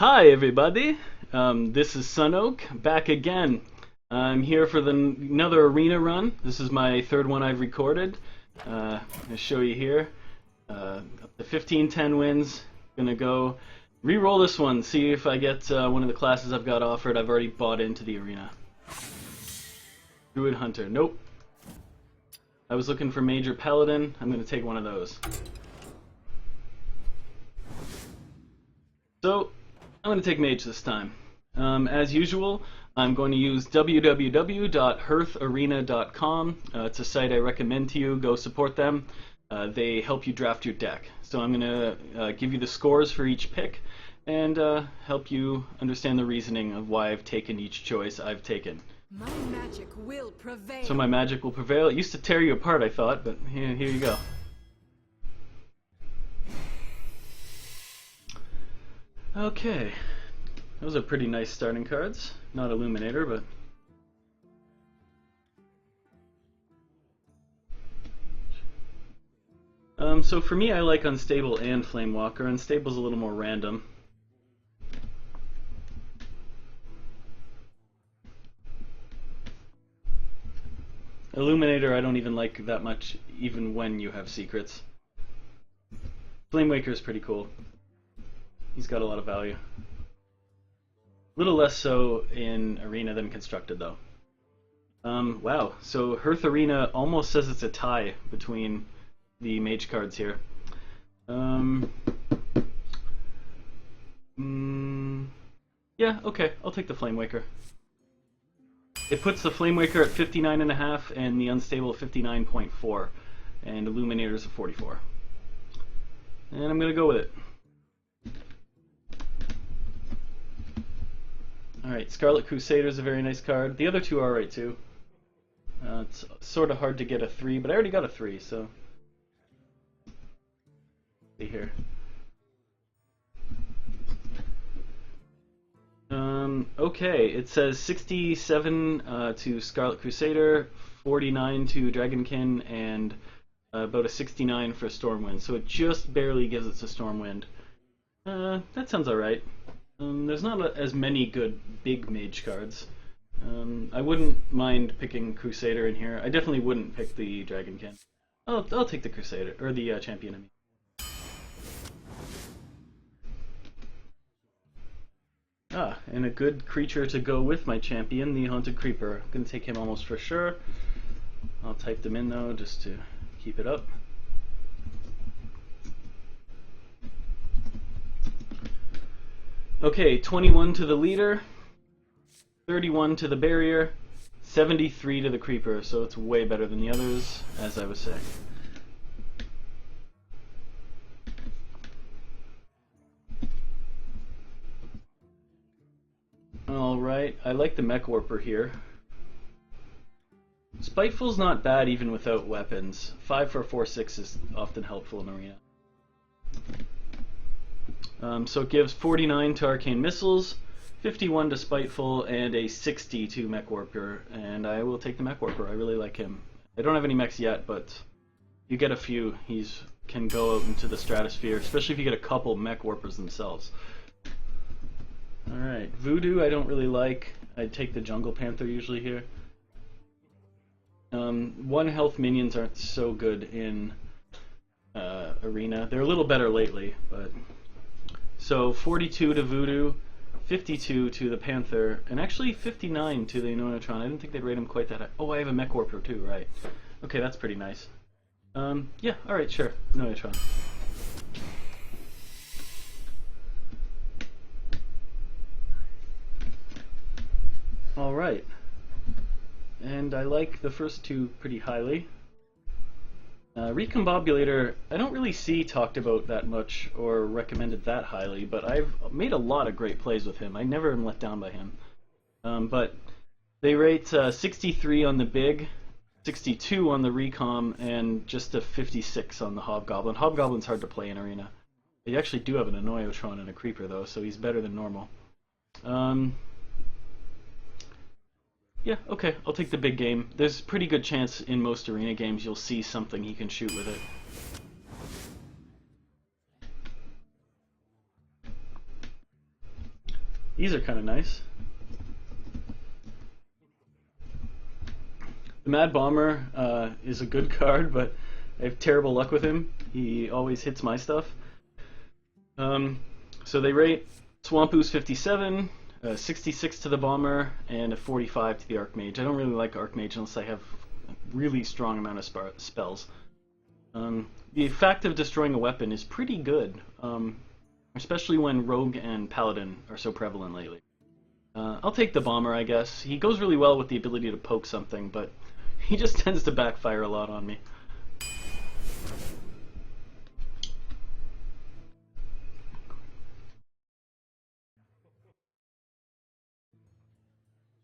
Hi everybody, this is Sunoak back again. I'm here for another arena run. This is my third one I've recorded. I'll show you here. Up to 15-10 wins. Gonna go re-roll this one, see if I get one of the classes I've got offered. I've already bought into the arena. Druid Hunter, nope. I was looking for Mage or Paladin. I'm gonna take one of those. So, I'm going to take Mage this time. As usual, I'm going to use www.heartharena.com. It's a site I recommend to you. Go support them. They help you draft your deck. So I'm going to give you the scores for each pick and help you understand the reasoning of why I've taken each choice I've taken. My magic will prevail. So my magic will prevail. It used to tear you apart, I thought, but here you go. Okay, those are pretty nice starting cards. Not Illuminator, but... so for me, I like Unstable and Flamewalker. Unstable's a little more random. Illuminator I don't even like that much, even when you have secrets. Flamewaker's pretty cool. He's got a lot of value. A little less so in Arena than Constructed, though. Wow, so Hearth Arena almost says it's a tie between the Mage cards here. Yeah, okay, I'll take the Flamewaker. It puts the Flamewaker at 59.5 and the Unstable at 59.4, and Illuminator's at 44. And I'm gonna go with it. Alright, Scarlet Crusader is a very nice card. The other two are alright too. It's sort of hard to get a 3, but I already got a 3, so... see here. Okay, it says 67 to Scarlet Crusader, 49 to Dragonkin, and about a 69 for Stormwind, so it just barely gives it to Stormwind. That sounds alright. There's not as many good big Mage cards. I wouldn't mind picking Crusader in here. I definitely wouldn't pick the Dragonkin. I'll take the Crusader, or the Champion, I mean. Ah, and a good creature to go with my champion, the Haunted Creeper. I'm gonna take him almost for sure. I'll type them in though, just to keep it up. Okay, 21 to the leader, 31 to the barrier, 73 to the creeper, so it's way better than the others, as I was saying. Alright, I like the Mech Warper here. Spiteful's not bad even without weapons. 5 for 4/6 is often helpful in Arena. So it gives 49 to Arcane Missiles, 51 to Spiteful, and a 60 to Mech Warper, and I will take the Mech Warper. I really like him. I don't have any mechs yet, but you get a few, he's can go out into the stratosphere, especially if you get a couple Mech Warpers themselves. Alright, Voodoo I don't really like. I'd take the Jungle Panther usually here. 1 health minions aren't so good in Arena. They're a little better lately, but... So 42 to Voodoo, 52 to the Panther, and actually 59 to the Anonotron. I didn't think they'd rate him quite that high. Oh, I have a Mech Warper too, right. Okay, that's pretty nice. Yeah, alright, sure. Anonotron. Alright. And I like the first two pretty highly. Recombobulator, I don't really see talked about that much or recommended that highly, but I've made a lot of great plays with him. I never am let down by him. But they rate 63 on the big, 62 on the Recom, and just a 56 on the Hobgoblin. Hobgoblin's hard to play in Arena. They actually do have an Annoyotron and a Creeper though, so he's better than normal. Yeah, okay, I'll take the big game. There's a pretty good chance in most Arena games you'll see something he can shoot with it. These are kind of nice. The Mad Bomber is a good card, but I have terrible luck with him. He always hits my stuff. So they rate Swampu's 57, 66 to the Bomber, and a 45 to the Archmage. I don't really like Archmage unless I have a really strong amount of spells. The fact of destroying a weapon is pretty good, especially when Rogue and Paladin are so prevalent lately. I'll take the Bomber, I guess. He goes really well with the ability to poke something, but he just tends to backfire a lot on me.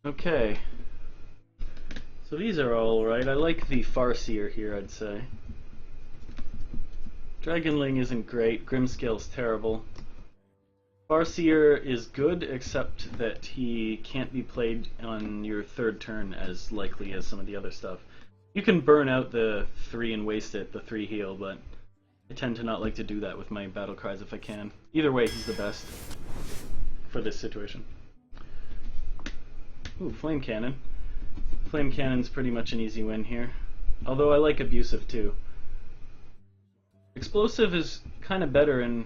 Okay. So these are all right. I like the Farseer here, I'd say. Dragonling isn't great. Grimscale's terrible. Farseer is good, except that he can't be played on your third turn as likely as some of the other stuff. You can burn out the 3 and waste it, the 3 heal, but I tend to not like to do that with my battle cries if I can. Either way, he's the best for this situation. Ooh, Flame Cannon. Flame Cannon's pretty much an easy win here. Although I like Abusive too. Explosive is kind of better in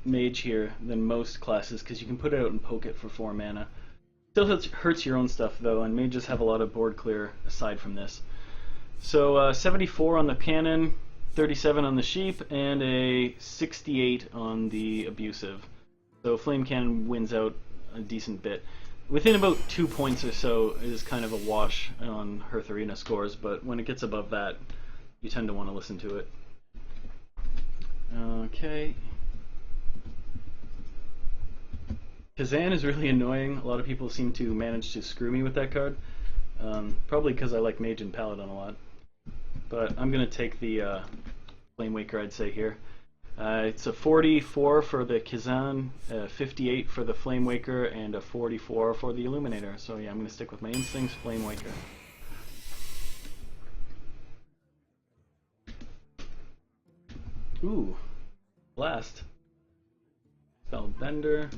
Mage here than most classes because you can put it out and poke it for 4 mana. Still hurts your own stuff though, and Mages have a lot of board clear aside from this. So 74 on the Cannon, 37 on the Sheep, and a 68 on the Abusive. So Flame Cannon wins out a decent bit. Within about 2 points or so is kind of a wash on Hearth Arena scores, but when it gets above that, you tend to want to listen to it. Okay. Kazan is really annoying. A lot of people seem to manage to screw me with that card. Probably because I like Mage and Paladin a lot. But I'm going to take the Flame Waker, I'd say, here. It's a 44 for the Kazan, 58 for the Flame Waker, and a 44 for the Illuminator. So yeah, I'm going to stick with my instincts, Flame Waker. Ooh, Blast. Spellbender.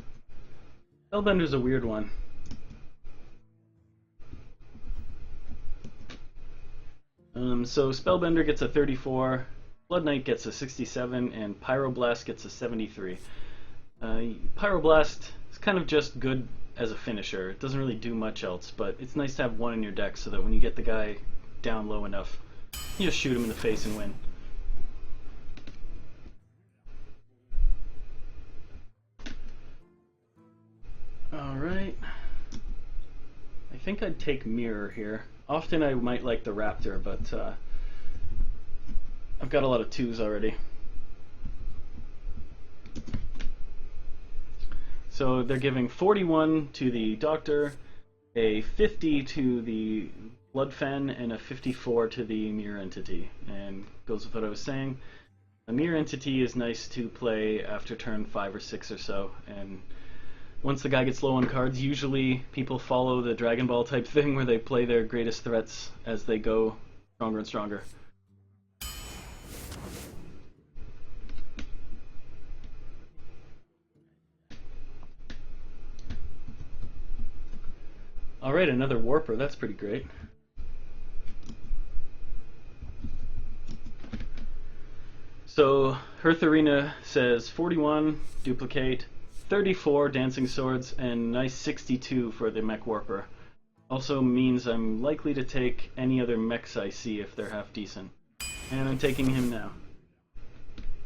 Spellbender's a weird one. So Spellbender gets a 34, Blood Knight gets a 67, and Pyroblast gets a 73. Pyroblast is kind of just good as a finisher. It doesn't really do much else, but it's nice to have one in your deck so that when you get the guy down low enough, you just shoot him in the face and win. Alright. I think I'd take Mirror here. Often I might like the Raptor, but I've got a lot of 2s already. So they're giving 41 to the Doctor, a 50 to the Bloodfen, and a 54 to the Mirror Entity. And goes with what I was saying. A Mirror Entity is nice to play after turn 5 or 6 or so, and once the guy gets low on cards, usually people follow the Dragon Ball type thing where they play their greatest threats as they go stronger and stronger. Alright, another Warper, that's pretty great. So, Hearth Arena says 41, duplicate, 34 Dancing Swords, and nice 62 for the Mech Warper. Also means I'm likely to take any other mechs I see if they're half decent. And I'm taking him now.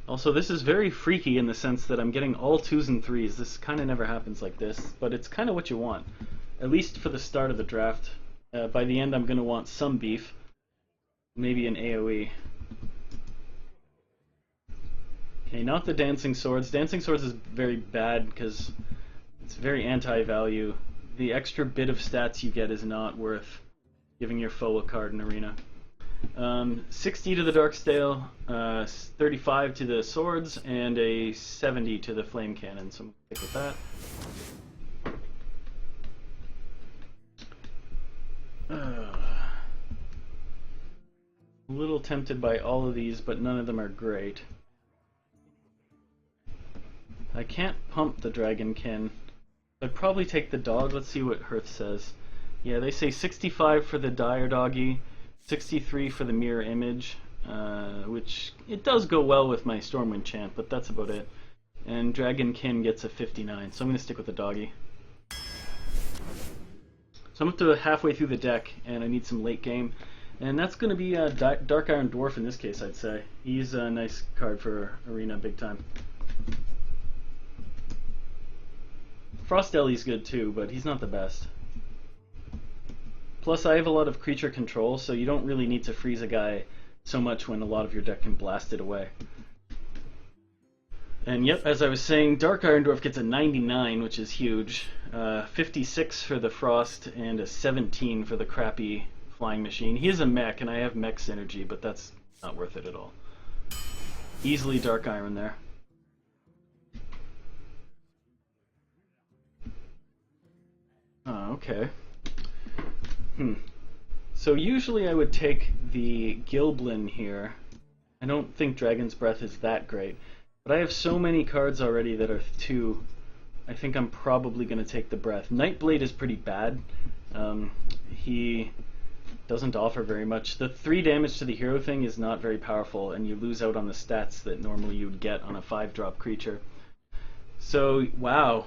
Also, this is very freaky in the sense that I'm getting all 2s and 3s. This kind of never happens like this, but it's kind of what you want. At least for the start of the draft. By the end I'm going to want some beef. Maybe an AoE. Okay, not the Dancing Swords. Dancing Swords is very bad because it's very anti-value. The extra bit of stats you get is not worth giving your foe a card in Arena. 60 to the Darkstale, 35 to the Swords, and a 70 to the Flame Cannon, so I'm going to stick with that. A little tempted by all of these, but none of them are great. I can't pump the Dragonkin. I'd probably take the dog. Let's see what Hearth says. Yeah, they say 65 for the Dire Doggy, 63 for the Mirror Image, which it does go well with my Stormwind chant, but that's about it. And Dragonkin gets a 59, so I'm going to stick with the doggy. So I'm up to halfway through the deck, and I need some late game. And that's going to be a Dark Iron Dwarf in this case, I'd say. He's a nice card for Arena big time. Frostelli's good too, but he's not the best. Plus I have a lot of creature control, so you don't really need to freeze a guy so much when a lot of your deck can blast it away. And yep, as I was saying, Dark Iron Dwarf gets a 99, which is huge. 56 for the Frost, and a 17 for the crappy Flying Machine. He is a mech, and I have mech synergy, but that's not worth it at all. Easily Dark Iron there. Oh, okay. So usually I would take the Gilblin here. I don't think Dragon's Breath is that great. But I have so many cards already that are 2. I think I'm probably going to take the Breath. Nightblade is pretty bad. He doesn't offer very much. The 3 damage to the hero thing is not very powerful, and you lose out on the stats that normally you would get on a 5-drop creature. So, wow.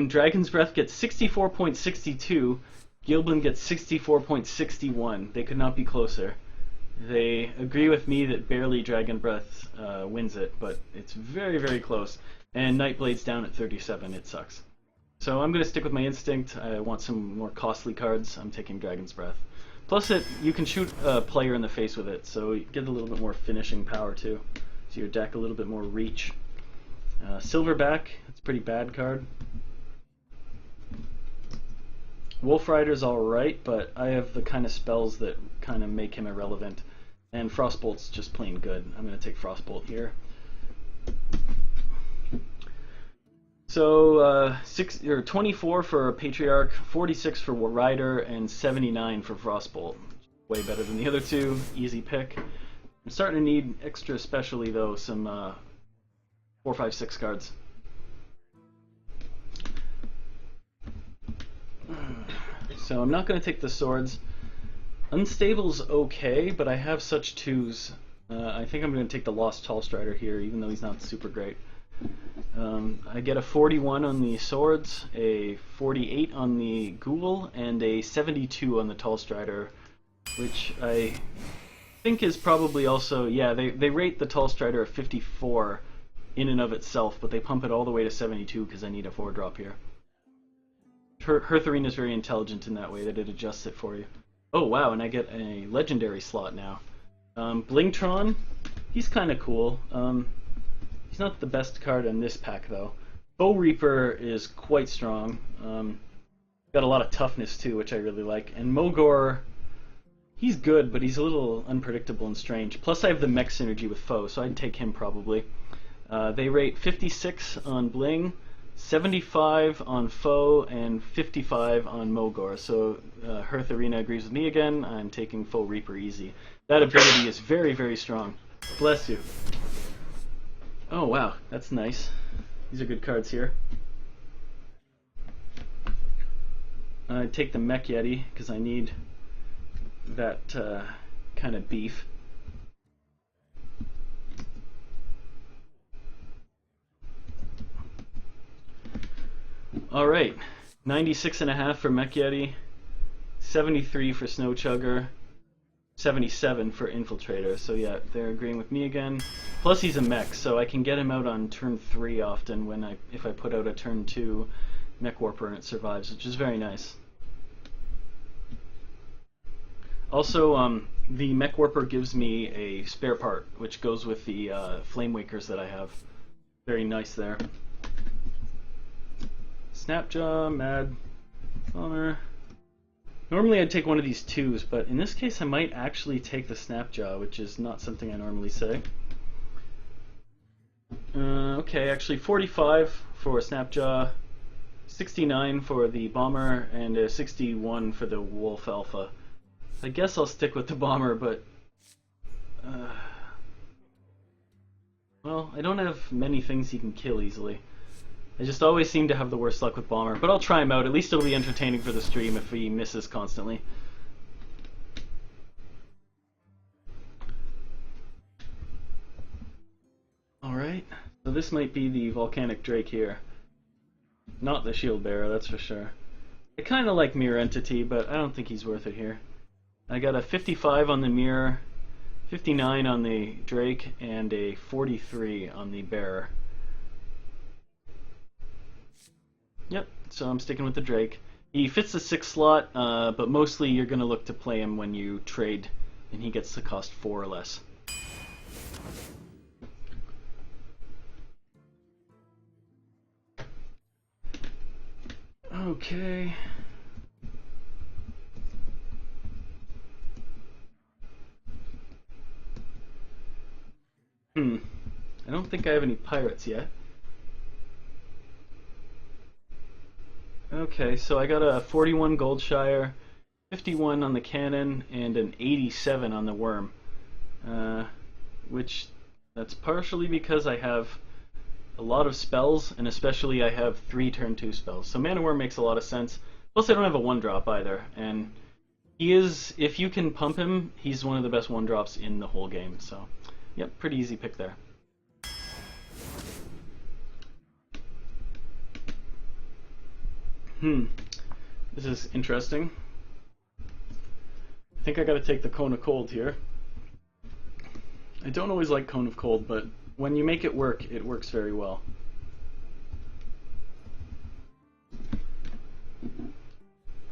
Dragon's Breath gets 64.62, Gilblin gets 64.61. They could not be closer. They agree with me that barely Dragon Breath wins it, but it's very, very close. And Nightblade's down at 37, it sucks. So I'm going to stick with my instinct. I want some more costly cards. I'm taking Dragon's Breath. Plus, you can shoot a player in the face with it, so you get a little bit more finishing power too. So your deck a little bit more reach. Silverback, it's a pretty bad card. Wolf Rider's alright, but I have the kind of spells that kind of make him irrelevant. And Frostbolt's just plain good. I'm going to take Frostbolt here. So 24 for Patriarch, 46 for Rider, and 79 for Frostbolt. Way better than the other 2. Easy pick. I'm starting to need extra specially though, some 4, 5, 6 cards. So I'm not going to take the swords. Unstable's okay, but I have such 2s. I think I'm going to take the Lost Tall Strider here, even though he's not super great. I get a 41 on the swords, a 48 on the Ghoul, and a 72 on the Tall Strider, which I think is probably also, yeah, they rate the Tall Strider at 54 in and of itself, but they pump it all the way to 72 because I need a 4-drop here. Hearthrine is very intelligent in that way, that it adjusts it for you. Oh wow, and I get a legendary slot now. Blingtron, he's kind of cool. He's not the best card in this pack though. Bow Reaper is quite strong. Got a lot of toughness too, which I really like. And Mogor, he's good, but he's a little unpredictable and strange. Plus I have the mech synergy with Foe, so I'd take him probably. They rate 56 on Bling, 75 on Foe, and 55 on Mogor. So Hearth Arena agrees with me again. I'm taking Foe Reaper easy. That ability is very, very strong. Bless you. Oh wow, that's nice. These are good cards here. I'd take the Mech Yeti because I need that kind of beef. Alright, 96.5 for Mech Yeti, 73 for Snow Chugger, 77 for Infiltrator. So yeah, they're agreeing with me again. Plus he's a mech, so I can get him out on turn 3 often when if I put out a turn 2 Mech Warper and it survives, which is very nice. Also, the Mech Warper gives me a spare part, which goes with the Flame Wakers that I have. Very nice there. Snapjaw, Mad Bomber. Normally I'd take one of these 2s, but in this case I might actually take the Snapjaw, which is not something I normally say. Okay, actually 45 for Snapjaw, 69 for the Bomber, and 61 for the Wolf Alpha. I guess I'll stick with the Bomber, but Well, I don't have many things he can kill easily. I just always seem to have the worst luck with Bomber, but I'll try him out. At least it'll be entertaining for the stream if he misses constantly. Alright, so this might be the Volcanic Drake here. Not the Shield Bearer, that's for sure. I kind of like Mirror Entity, but I don't think he's worth it here. I got a 55 on the Mirror, 59 on the Drake, and a 43 on the Bearer. Yep, so I'm sticking with the Drake. He fits the 6 slot, but mostly you're going to look to play him when you trade, and he gets to cost 4 or less. Okay. I don't think I have any pirates yet. Okay, so I got a 41 Goldshire, 51 on the cannon, and an 87 on the worm. Which, that's partially because I have a lot of spells, and especially I have 3 turn 2 spells. So Mana Worm makes a lot of sense. Plus I don't have a 1-drop either, and he is, if you can pump him, he's one of the best 1-drops in the whole game. So, yep, pretty easy pick there. This is interesting. I think I gotta take the Cone of Cold here. I don't always like Cone of Cold, but when you make it works very well.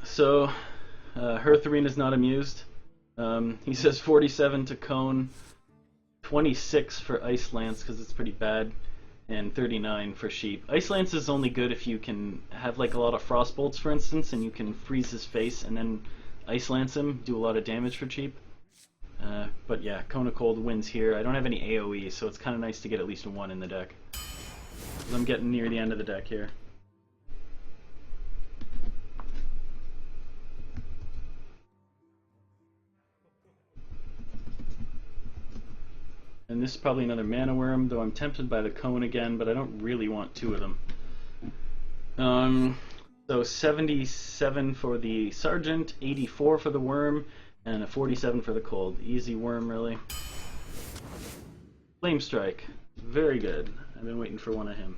So, Hearth Arena's not amused. He says 47 to Cone, 26 for Ice Lance because it's pretty bad, and 39 for Sheep. Ice Lance is only good if you can have like a lot of Frost Bolts, for instance, and you can freeze his face and then Ice Lance him, do a lot of damage for cheap. But yeah, Cone of Cold wins here. I don't have any AoE, so it's kind of nice to get at least 1 in the deck. I'm getting near the end of the deck here. And this is probably another Mana Worm, though I'm tempted by the Cone again, but I don't really want 2 of them. So 77 for the Sergeant, 84 for the Worm, and a 47 for the Cold. Easy Worm, really. Flame Strike. Very good. I've been waiting for one of him.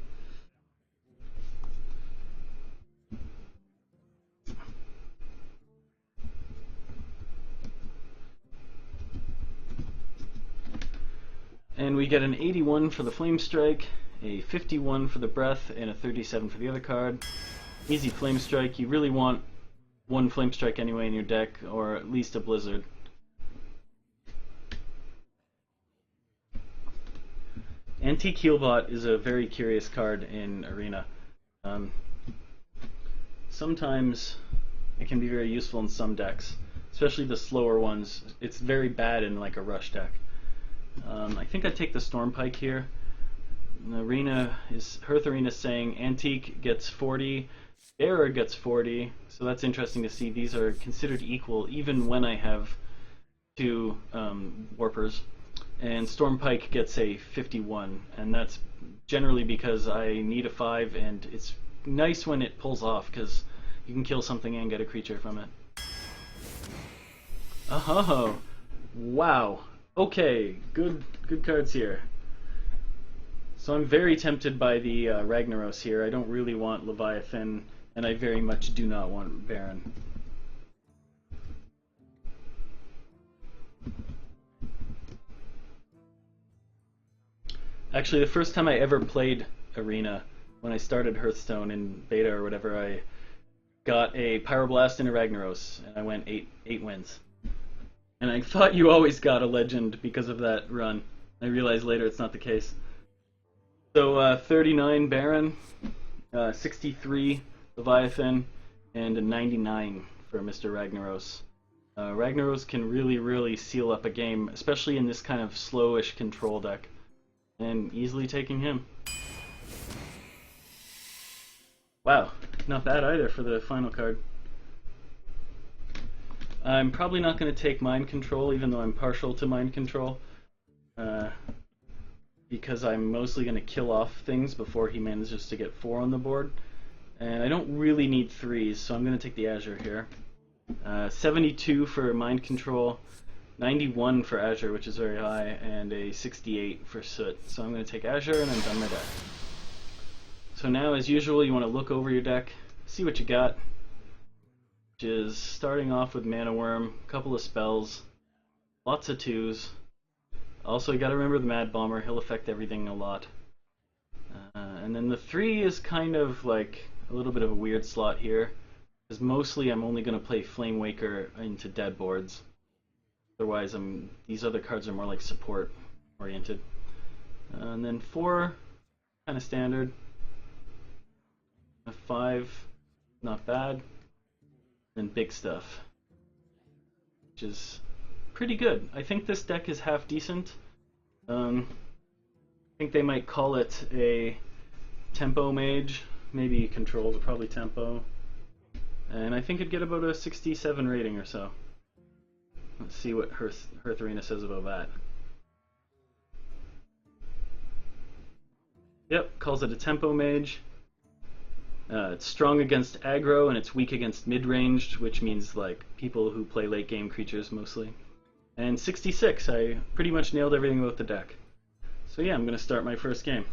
And we get an 81 for the Flame Strike, a 51 for the Breath, and a 37 for the other card. Easy Flame Strike. You really want 1 Flame Strike anyway in your deck, or at least a Blizzard. Antique Healbot is a very curious card in Arena. Sometimes it can be very useful in some decks, especially the slower ones. It's very bad in like a rush deck. I think I'd take the Stormpike here. Hearth Arena is saying Antique gets 40, Bearer gets 40, so that's interesting to see. These are considered equal even when I have 2 Warpers. And Stormpike gets a 51, and that's generally because I need a 5, and it's nice when it pulls off because you can kill something and get a creature from it. Oh, wow. Okay, good cards here. So I'm very tempted by the Ragnaros here. I don't really want Leviathan, and I very much do not want Baron. Actually, the first time I ever played Arena, when I started Hearthstone in beta or whatever, I got a Pyroblast and a Ragnaros, and I went 8 wins. And I thought you always got a legend because of that run. I realized later it's not the case. So 39 Baron, 63 Leviathan, and a 99 for Mr. Ragnaros. Ragnaros can really seal up a game, especially in this kind of slowish control deck. And easily taking him. Wow, not bad either for the final card. I'm probably not going to take Mind Control, even though I'm partial to Mind Control. because I'm mostly going to kill off things before he manages to get 4 on the board. And I don't really need 3s, so I'm going to take the Azure here. 72 for Mind Control, 91 for Azure, which is very high, and a 68 for Soot. So I'm going to take Azure, and I'm done my deck. So now, as usual, you want to look over your deck, see what you got, which is starting off with Mana Worm, a couple of spells, lots of 2s. Also, you got to remember the Mad Bomber, he'll affect everything a lot. And then the 3 is kind of like a little bit of a weird slot here, because mostly I'm only going to play Flame Waker into dead boards. Otherwise, these other cards are more like support oriented. And then 4, kind of standard. 5, not bad. And big stuff, which is pretty good. I think this deck is half decent. I think they might call it a tempo mage, maybe control, but probably tempo. And I think it'd get about a 67 rating or so. Let's see what Hearth Arena says about that. Yep, calls it a tempo mage. It's strong against aggro and it's weak against mid-ranged, which means like people who play late game creatures mostly. And 66, I pretty much nailed everything about the deck. So yeah, I'm going to start my first game.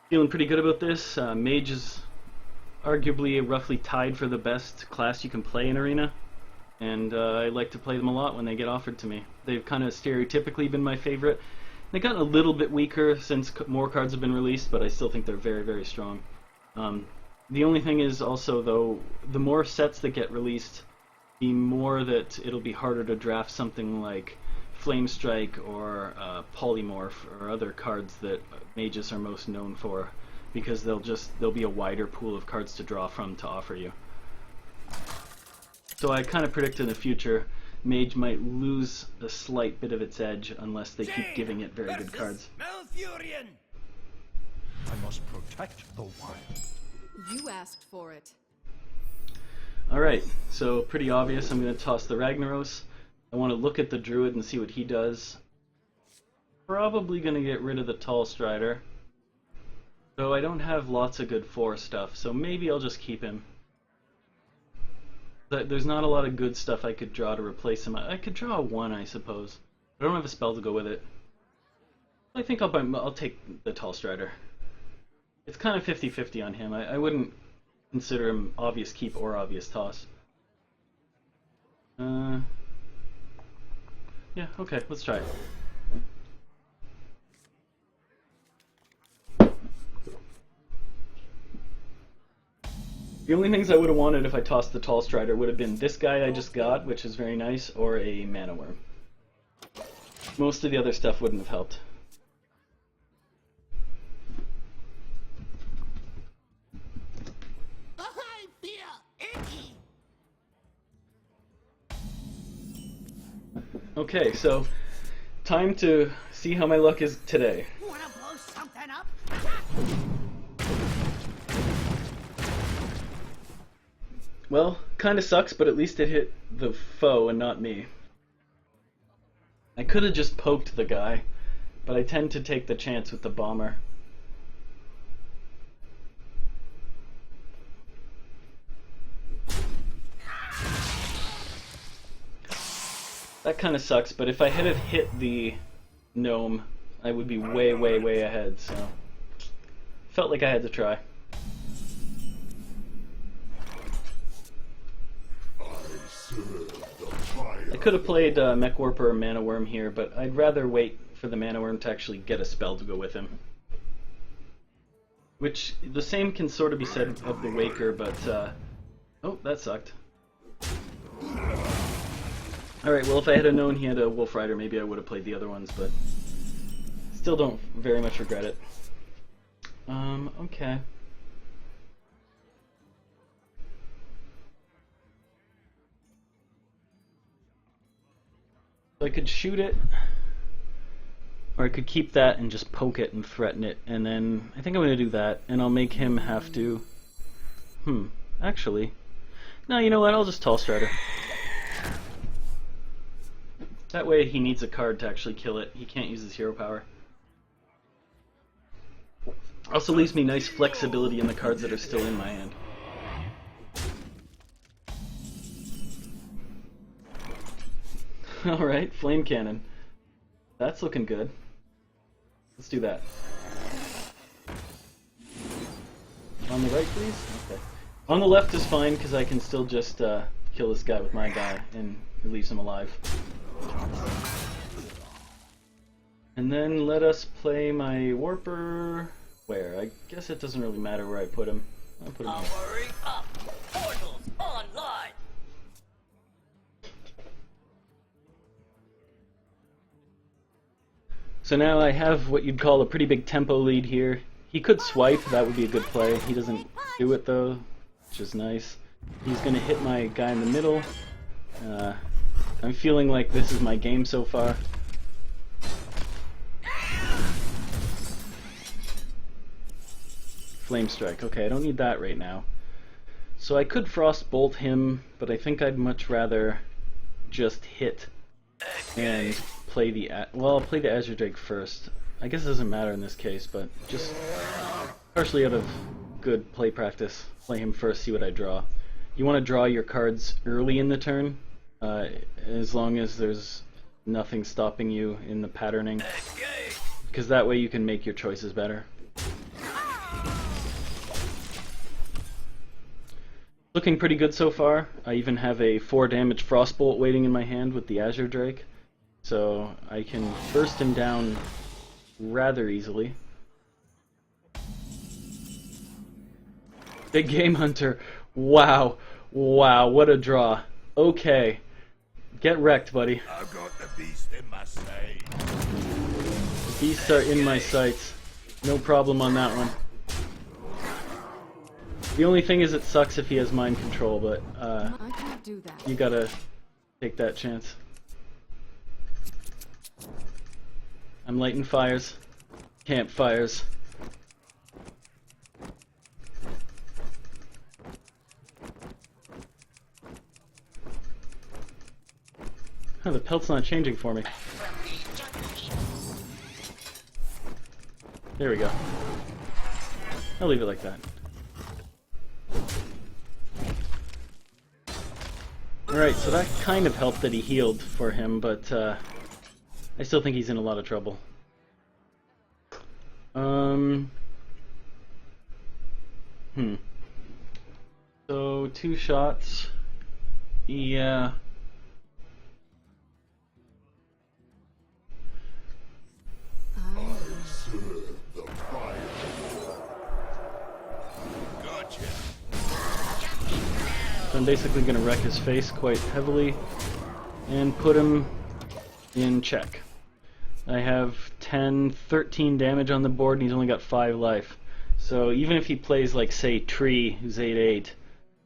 Feeling pretty good about this. Mage is arguably roughly tied for the best class you can play in Arena. And I like to play them a lot when they get offered to me. They've kind of stereotypically been my favorite. They've gotten a little bit weaker since more cards have been released, but I still think they're very, very strong. The only thing is also, though, the more sets that get released, the more that it'll be harder to draft something like Flame Strike or Polymorph or other cards that mages are most known for, because there'll be a wider pool of cards to draw from to offer you. So I kind of predict in the future, Mage might lose a slight bit of its edge unless they keep giving it very good cards. Malfurion! I must protect the wild. You asked for it. Alright, so pretty obvious. I'm going to toss the Ragnaros. I want to look at the Druid and see what he does. Probably going to get rid of the Tall Strider. Though I don't have lots of good 4 stuff, so maybe I'll just keep him. There's not a lot of good stuff I could draw to replace him. I could draw a 1, I suppose. I don't have a spell to go with it. I think I'll take the Tall Strider. It's kind of 50-50 on him. I wouldn't consider him obvious keep or obvious toss. Yeah, okay, let's try it. The only things I would have wanted if I tossed the Tall Strider would have been this guy I just got, which is very nice, or a Mana Worm. Most of the other stuff wouldn't have helped. I feel icky! Okay, so time to see how my luck is today. Wanna blow something up? Well, kinda sucks, but at least it hit the foe and not me. I could have just poked the guy, but I tend to take the chance with the bomber. That kinda sucks, but if I had have hit the gnome, I would be way, way, way ahead, so felt like I had to try. I could have played Mech Warper or Mana Worm here, but I'd rather wait for the Mana Worm to actually get a spell to go with him. Which, the same can sort of be said of the Waker, but, oh, that sucked. Alright, well if I had known he had a Wolf Rider, maybe I would have played the other ones, but still don't very much regret it. Okay. I could shoot it, or I could keep that and just poke it and threaten it, and then I think I'm going to do that, and I'll make him have to... Actually, no, you know what? I'll just Tall Strider. That way he needs a card to actually kill it. He can't use his hero power. Also leaves me nice flexibility in the cards that are still in my hand. Alright, Flame Cannon. That's looking good. Let's do that. On the right, please? Okay. On the left is fine, because I can still just kill this guy with my guy, and it leaves him alive. And then let us play my Warper... Where? I guess it doesn't really matter where I put him. I'll put him here. Powering up! Portals online! So now I have what you'd call a pretty big tempo lead here. He could swipe, that would be a good play. He doesn't do it though, which is nice. He's gonna hit my guy in the middle. I'm feeling like this is my game so far. Flame Strike. Okay, I don't need that right now. So I could Frostbolt him, but I think I'd much rather just hit and play the... Well, I'll play the Azure Drake first. I guess it doesn't matter in this case, but just partially out of good play practice, play him first, see what I draw. You want to draw your cards early in the turn, as long as there's nothing stopping you in the patterning, because that way you can make your choices better. Looking pretty good so far. I even have a 4 damage Frostbolt waiting in my hand with the Azure Drake, so I can burst him down rather easily. Big Game Hunter. Wow. Wow, what a draw. Okay. Get wrecked, buddy. I've got the beast in my sight. The beasts are in my sights. No problem on that one. The only thing is it sucks if he has mind control, but I can't do that. you gotta take that chance. I'm lighting fires. Campfires. Oh, the pelt's not changing for me. There we go. I'll leave it like that. Alright, so that kind of helped that he healed for him, but I still think he's in a lot of trouble. So 2 shots. Yeah. Gotcha. So I'm basically going to wreck his face quite heavily and put him in check. I have 13 damage on the board and he's only got 5 life. So even if he plays like, say, Tree, who's 8/8,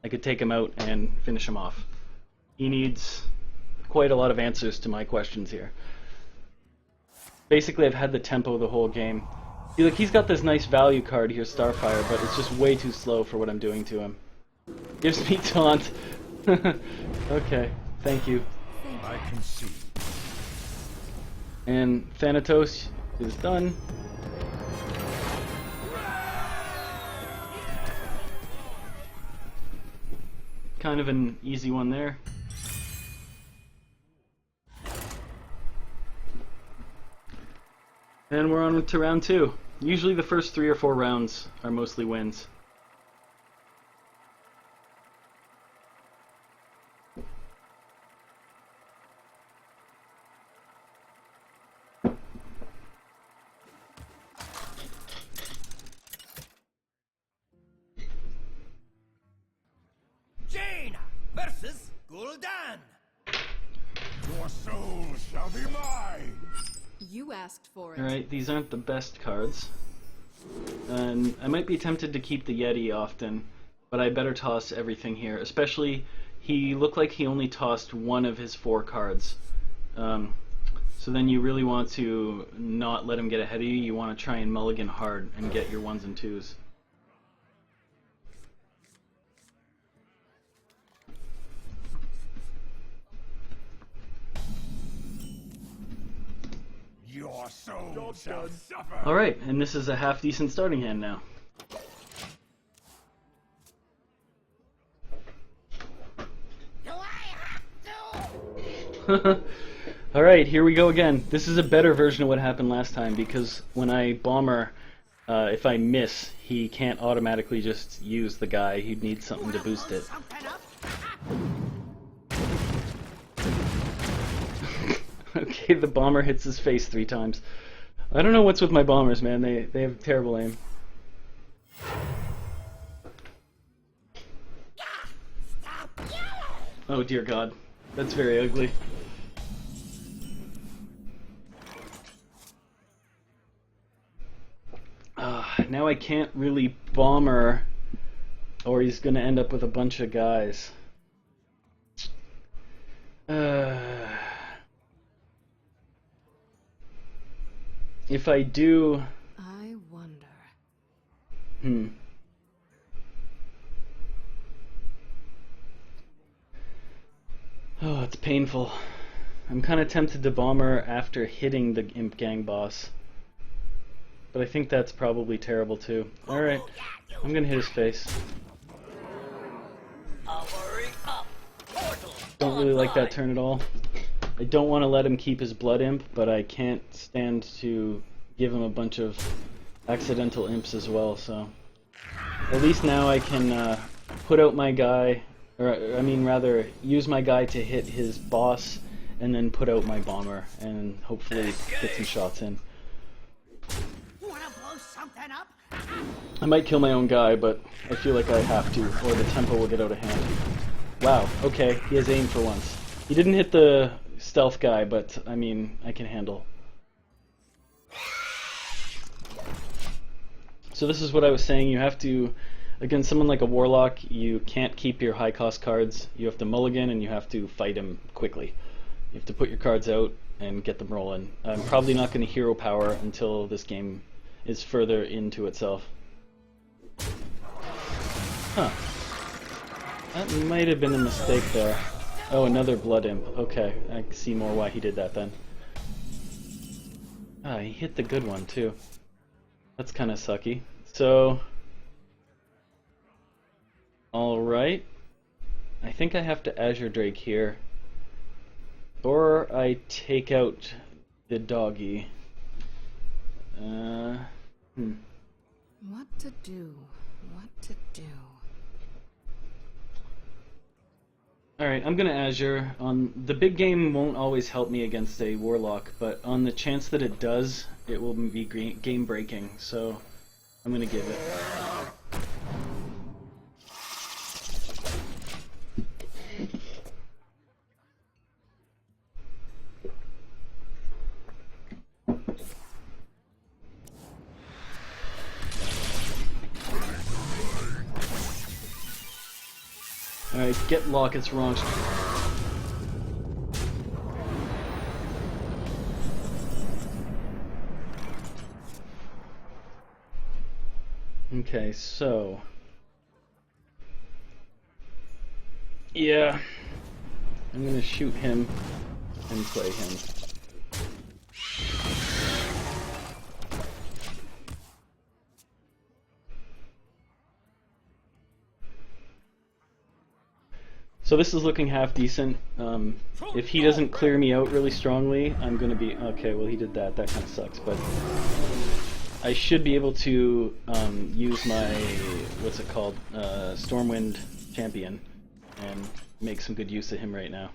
I could take him out and finish him off. He needs quite a lot of answers to my questions here. Basically, I've had the tempo the whole game. See, look, he's got this nice value card here, Starfire, but it's just way too slow for what I'm doing to him. Gives me taunt. Okay, thank you. I can see. And Thanatos is done. Kind of an easy one there. And we're on to round 2. Usually the first 3 or 4 rounds are mostly wins. Jaina versus Gul'dan. Your soul shall be mine. You asked for it. Alright, these aren't the best cards. And I might be tempted to keep the Yeti often, but I better toss everything here. Especially, he looked like he only tossed 1 of his 4 cards. So then you really want to not let him get ahead of you. You want to try and mulligan hard and get your 1s and 2s. Your soul shall suffer. Alright, and this is a half decent starting hand now. Do I have to? Alright, here we go again. This is a better version of what happened last time, because when I bomber, if I miss, he can't automatically just use the guy. He'd need something to boost it. Something up? Okay, the bomber hits his face 3 times. I don't know what's with my bombers, man. They have terrible aim. Stop yelling! Oh dear God, that's very ugly. Now I can't really bomber, or he's gonna end up with a bunch of guys. If I do... I wonder. Oh, it's painful. I'm kind of tempted to bomber after hitting the Imp Gang boss. But I think that's probably terrible too. Alright, I'm gonna hit his face. Powering up. Portal Don't really like that online. turn at all. I don't want to let him keep his Blood Imp, but I can't stand to give him a bunch of accidental imps as well, so... At least now I can put out my guy, or I mean rather, use my guy to hit his boss, and then put out my bomber, and hopefully get some shots in. Wanna blow something up? I might kill my own guy, but I feel like I have to, or the tempo will get out of hand. Wow, okay, he has aim for once. He didn't hit the stealth guy, but I mean, I can handle. So this is what I was saying, you have to, against someone like a warlock, you can't keep your high cost cards, you have to mulligan and you have to fight him quickly. You have to put your cards out and get them rolling. I'm probably not going to hero power until this game is further into itself. Huh. That might have been a mistake there. Oh, another Blood Imp. Okay, I can see more why he did that then. Ah, he hit the good one too. That's kind of sucky. So... Alright. I think I have to Azure Drake here. Or I take out the doggy. What to do? What to do? Alright, I'm gonna Azure. The big game won't always help me against a Warlock, but on the chance that it does, it will be game breaking, so I'm gonna give it. Alright, get lock, it's wrong. Okay, so... Yeah, I'm gonna shoot him and play him. So this is looking half decent. If he doesn't clear me out really strongly, I'm gonna be... Okay, well he did that. That kind of sucks, but... I should be able to use my... What's it called? Stormwind Champion. And make some good use of him right now.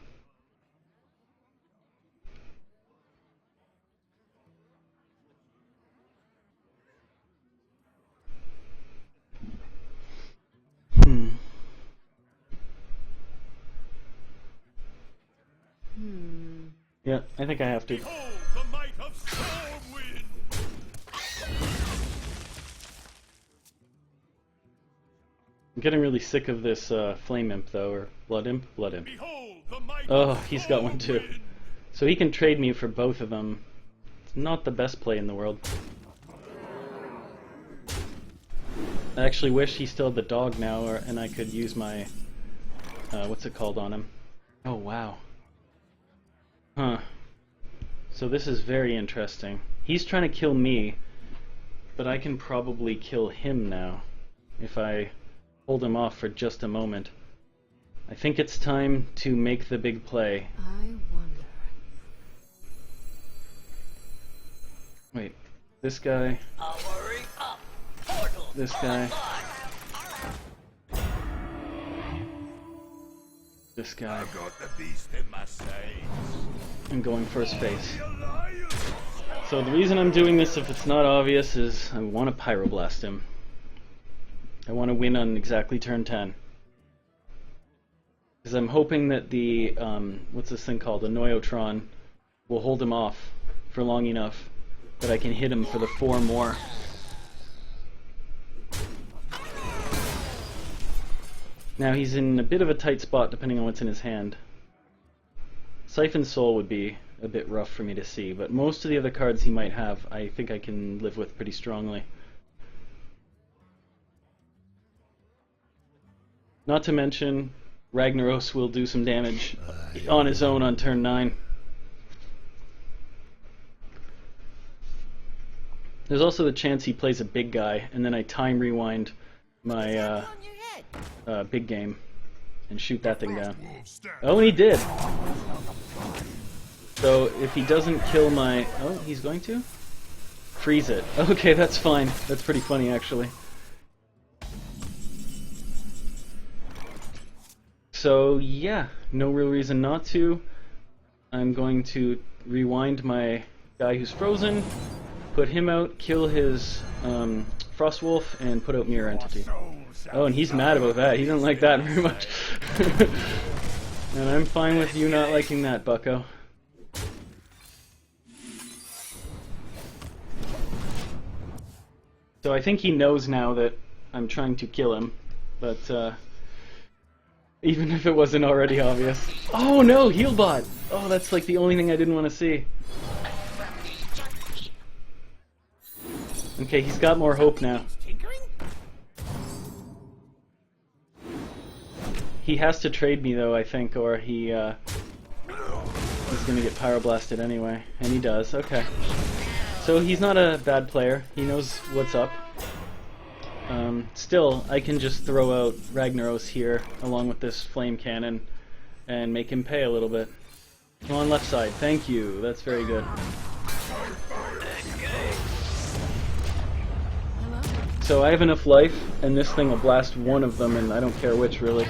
Yeah, I think I have to. Behold the might of Stormwind! I'm getting really sick of this Flame Imp though, or Blood Imp? Blood Imp. Behold the might Oh, of he's got one too. Stormwind! So he can trade me for both of them. It's not the best play in the world. I actually wish he still had the dog now, and I could use my... what's it called on him? Oh, wow. Huh. So this is very interesting. He's trying to kill me, but I can probably kill him now if I hold him off for just a moment. I think it's time to make the big play. I wonder. Wait, this guy, Powering up. Portal this guy, online. this guy. I've got the beast in my sights. I'm going first phase. So the reason I'm doing this, if it's not obvious, is I want to pyroblast him. I want to win on exactly turn 10. Because I'm hoping that the, what's this thing called, the Noyotron, will hold him off for long enough that I can hit him for the 4 more. Now he's in a bit of a tight spot depending on what's in his hand. Siphon Soul would be a bit rough for me to see, but most of the other cards he might have I think I can live with pretty strongly. Not to mention, Ragnaros will do some damage on his own on turn 9. There's also the chance he plays a big guy, and then I time rewind my On your head. big game and shoot that thing down. Oh, and he did! So if he doesn't kill my... Oh, he's going to? Freeze it. Okay, that's fine. That's pretty funny, actually. So yeah, no real reason not to. I'm going to rewind my guy who's frozen, put him out, kill his Frostwolf, and put out Mirror Entity. Oh, and he's mad about that. He didn't like that very much. And I'm fine with you not liking that, bucko. So I think he knows now that I'm trying to kill him, but even if it wasn't already obvious. Oh no, Healbot! Oh, that's like the only thing I didn't want to see. Okay, he's got more hope now. Tinkering? He has to trade me though, I think, or he's gonna get pyroblasted anyway. And he does, okay. So he's not a bad player, he knows what's up. Still, I can just throw out Ragnaros here, along with this flame cannon, and make him pay a little bit. Come on, left side, thank you, that's very good. So I have enough life, and this thing will blast one of them, and I don't care which, really.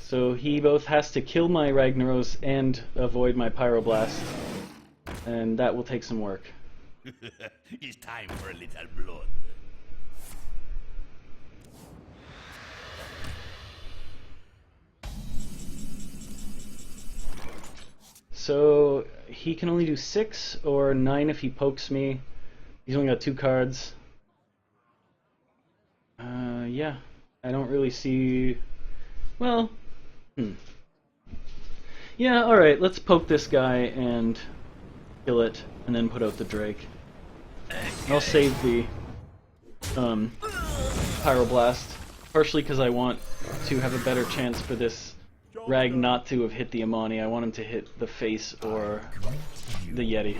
So he both has to kill my Ragnaros and avoid my Pyroblast, and that will take some work. It's time for a little blood. So he can only do 6 or 9 if he pokes me. He's only got 2 cards. Yeah, I don't really see... Well, yeah, alright, let's poke this guy and kill it, and then put out the Drake. I'll save the Pyroblast, partially because I want to have a better chance for this Rag not to have hit the Amani. I want him to hit the face or the Yeti.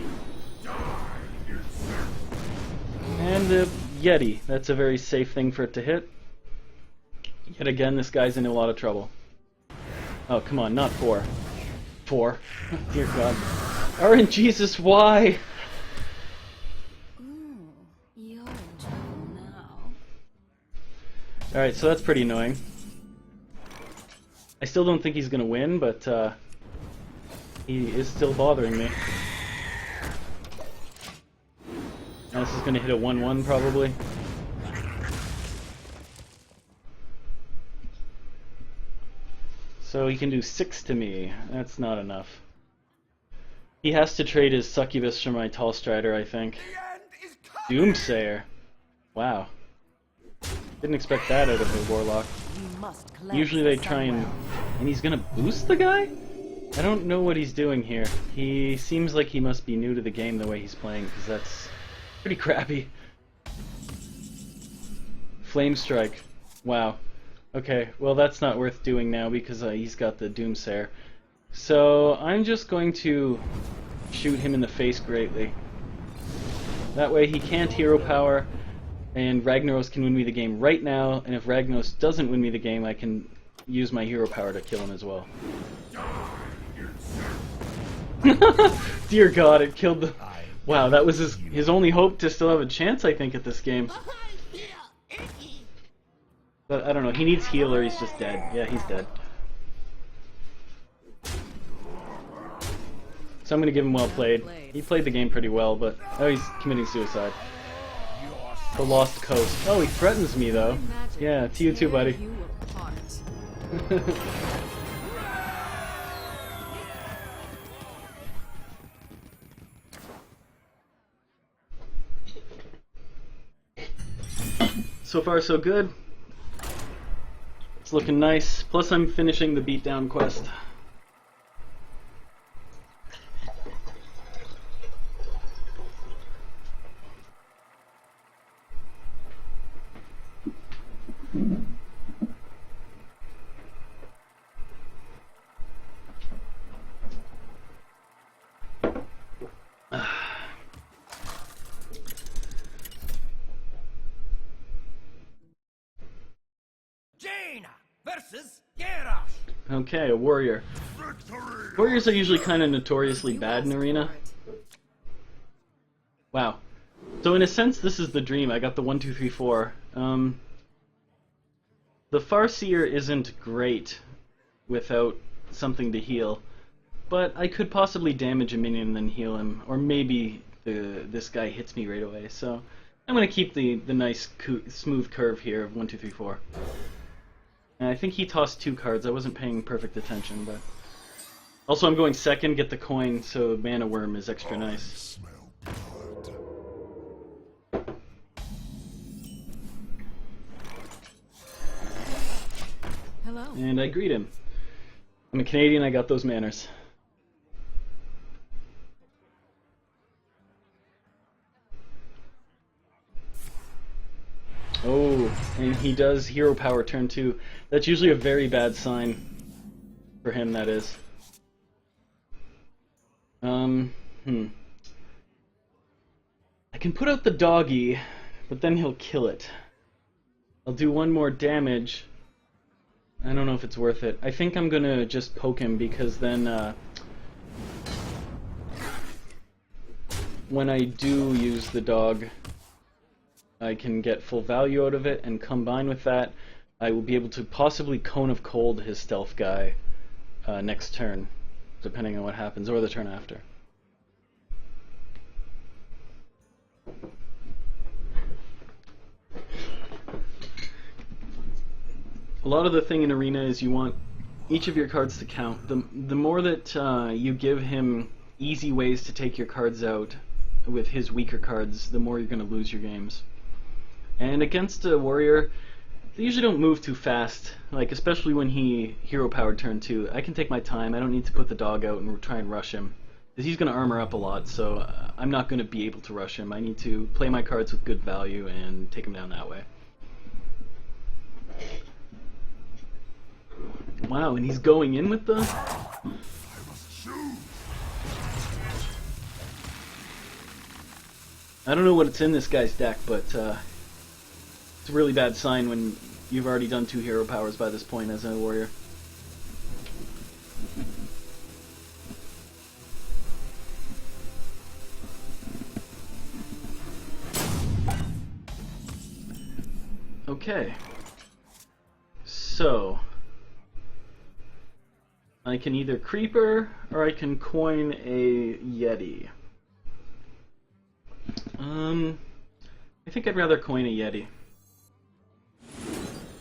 And the Yeti, that's a very safe thing for it to hit. Yet again, this guy's in a lot of trouble. Oh, come on, not 4. 4. Dear God. RNGesus, why? Ooh, you're in trouble now. Alright, so that's pretty annoying. I still don't think he's gonna win, but he is still bothering me. Now this is gonna hit a 1-1 probably. So he can do 6 to me. That's not enough. He has to trade his Succubus for my Tall Strider, I think. Doomsayer. Wow. Didn't expect that out of a Warlock. Usually they try and he's gonna boost the guy? I don't know what he's doing here. He seems like he must be new to the game the way he's playing, because that's pretty crappy. Flame Strike. Wow. Okay, well that's not worth doing now because he's got the Doomsayer. So I'm just going to shoot him in the face greatly. That way he can't hero power, and Ragnaros can win me the game right now, and if Ragnaros doesn't win me the game, I can use my hero power to kill him as well. Dear God, it killed the... Wow, that was his only hope to still have a chance, I think, at this game. But I don't know, he needs heal or he's just dead. Yeah, he's dead. So I'm going to give him well played. He played the game pretty well, but... Oh, he's committing suicide. The Lost Coast. Oh, he threatens me, though. Yeah, to you too, buddy. So far, so good. It's looking nice. Plus, I'm finishing the beatdown quest. Versus Garrosh. Okay, a warrior. Warriors are usually kind of notoriously bad in Arena. Wow. So in a sense, this is the dream. I got the 1, 2, 3, 4. The Farseer isn't great without something to heal, but I could possibly damage a minion and then heal him, or maybe this guy hits me right away. So I'm going to keep the nice smooth curve here of 1, 2, 3, 4. And I think he tossed 2 cards. I wasn't paying perfect attention, but... Also, I'm going second, get the coin, so Mana Worm is extra nice. Hello. And I greet him. I'm a Canadian, I got those manners. Oh, and he does hero power turn 2. That's usually a very bad sign for him, that is. I can put out the doggy, but then he'll kill it. I'll do 1 more damage. I don't know if it's worth it. I think I'm gonna just poke him because then, when I do use the dog, I can get full value out of it, and combined with that, I will be able to possibly Cone of Cold his stealth guy next turn, depending on what happens, or the turn after. A lot of the thing in Arena is you want each of your cards to count. The more that you give him easy ways to take your cards out with his weaker cards, the more you're going to lose your games. And against a warrior, they usually don't move too fast, like especially when he hero powered turn 2. I can take my time. I don't need to put the dog out and try and rush him, because he's going to armor up a lot, so I'm not going to be able to rush him. I need to play my cards with good value and take him down that way. Wow, and he's going in with the... I don't know what's in this guy's deck, but it's a really bad sign when you've already done 2 hero powers by this point as a warrior. Okay. So... I can either Creeper, or I can coin a Yeti. I think I'd rather coin a Yeti.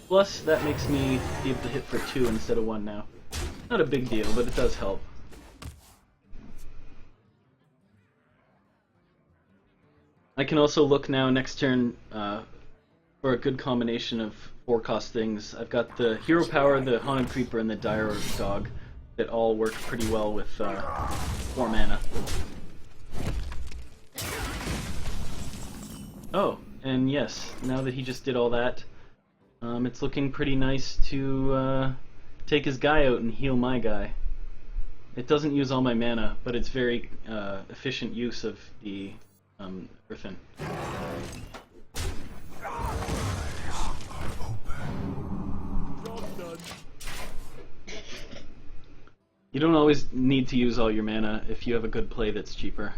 Plus, that makes me be able to hit for 2 instead of 1 now. Not a big deal, but it does help. I can also look now next turn for a good combination of 4-cost things. I've got the Hero Power, the Haunted Creeper, and the Dire Dog that all work pretty well with 4 mana. Oh, and yes, now that he just did all that, it's looking pretty nice to take his guy out and heal my guy. It doesn't use all my mana, but it's very efficient use of the earthen. You don't always need to use all your mana if you have a good play that's cheaper.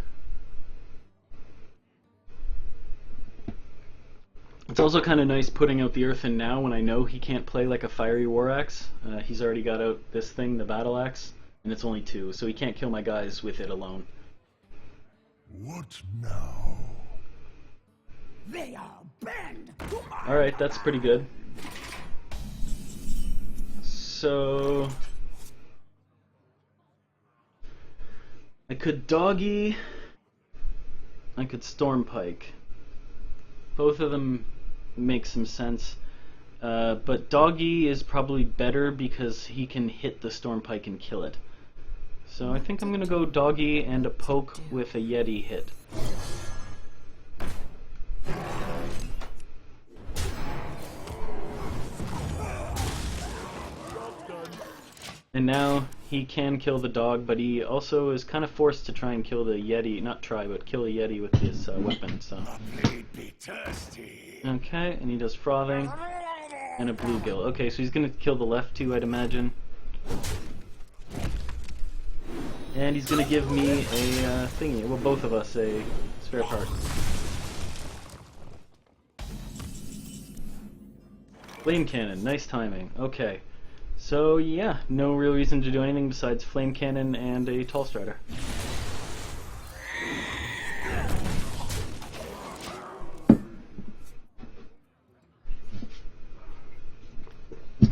It's also kind of nice putting out the earthen now when I know he can't play like a fiery war axe. He's already got out this thing, the battle axe, and it's only 2, so he can't kill my guys with it alone. What now? They are banned. Alright, that's pretty good. So I could doggy, I could storm pike. Both of them make some sense, but doggy is probably better because he can hit the storm pike and kill it. So I think I'm gonna go doggy and a poke with a yeti hit. And now he can kill the dog, but he also is kind of forced to try and kill the yeti. Not try, but kill a yeti with his weapon. So. Okay, and he does frothing and a bluegill. Okay, so he's gonna kill the left 2, I'd imagine. And he's gonna give me a thingy. Well, both of us a spare part. Flame cannon, nice timing. Okay. So yeah, no real reason to do anything besides flame cannon and a tall strider.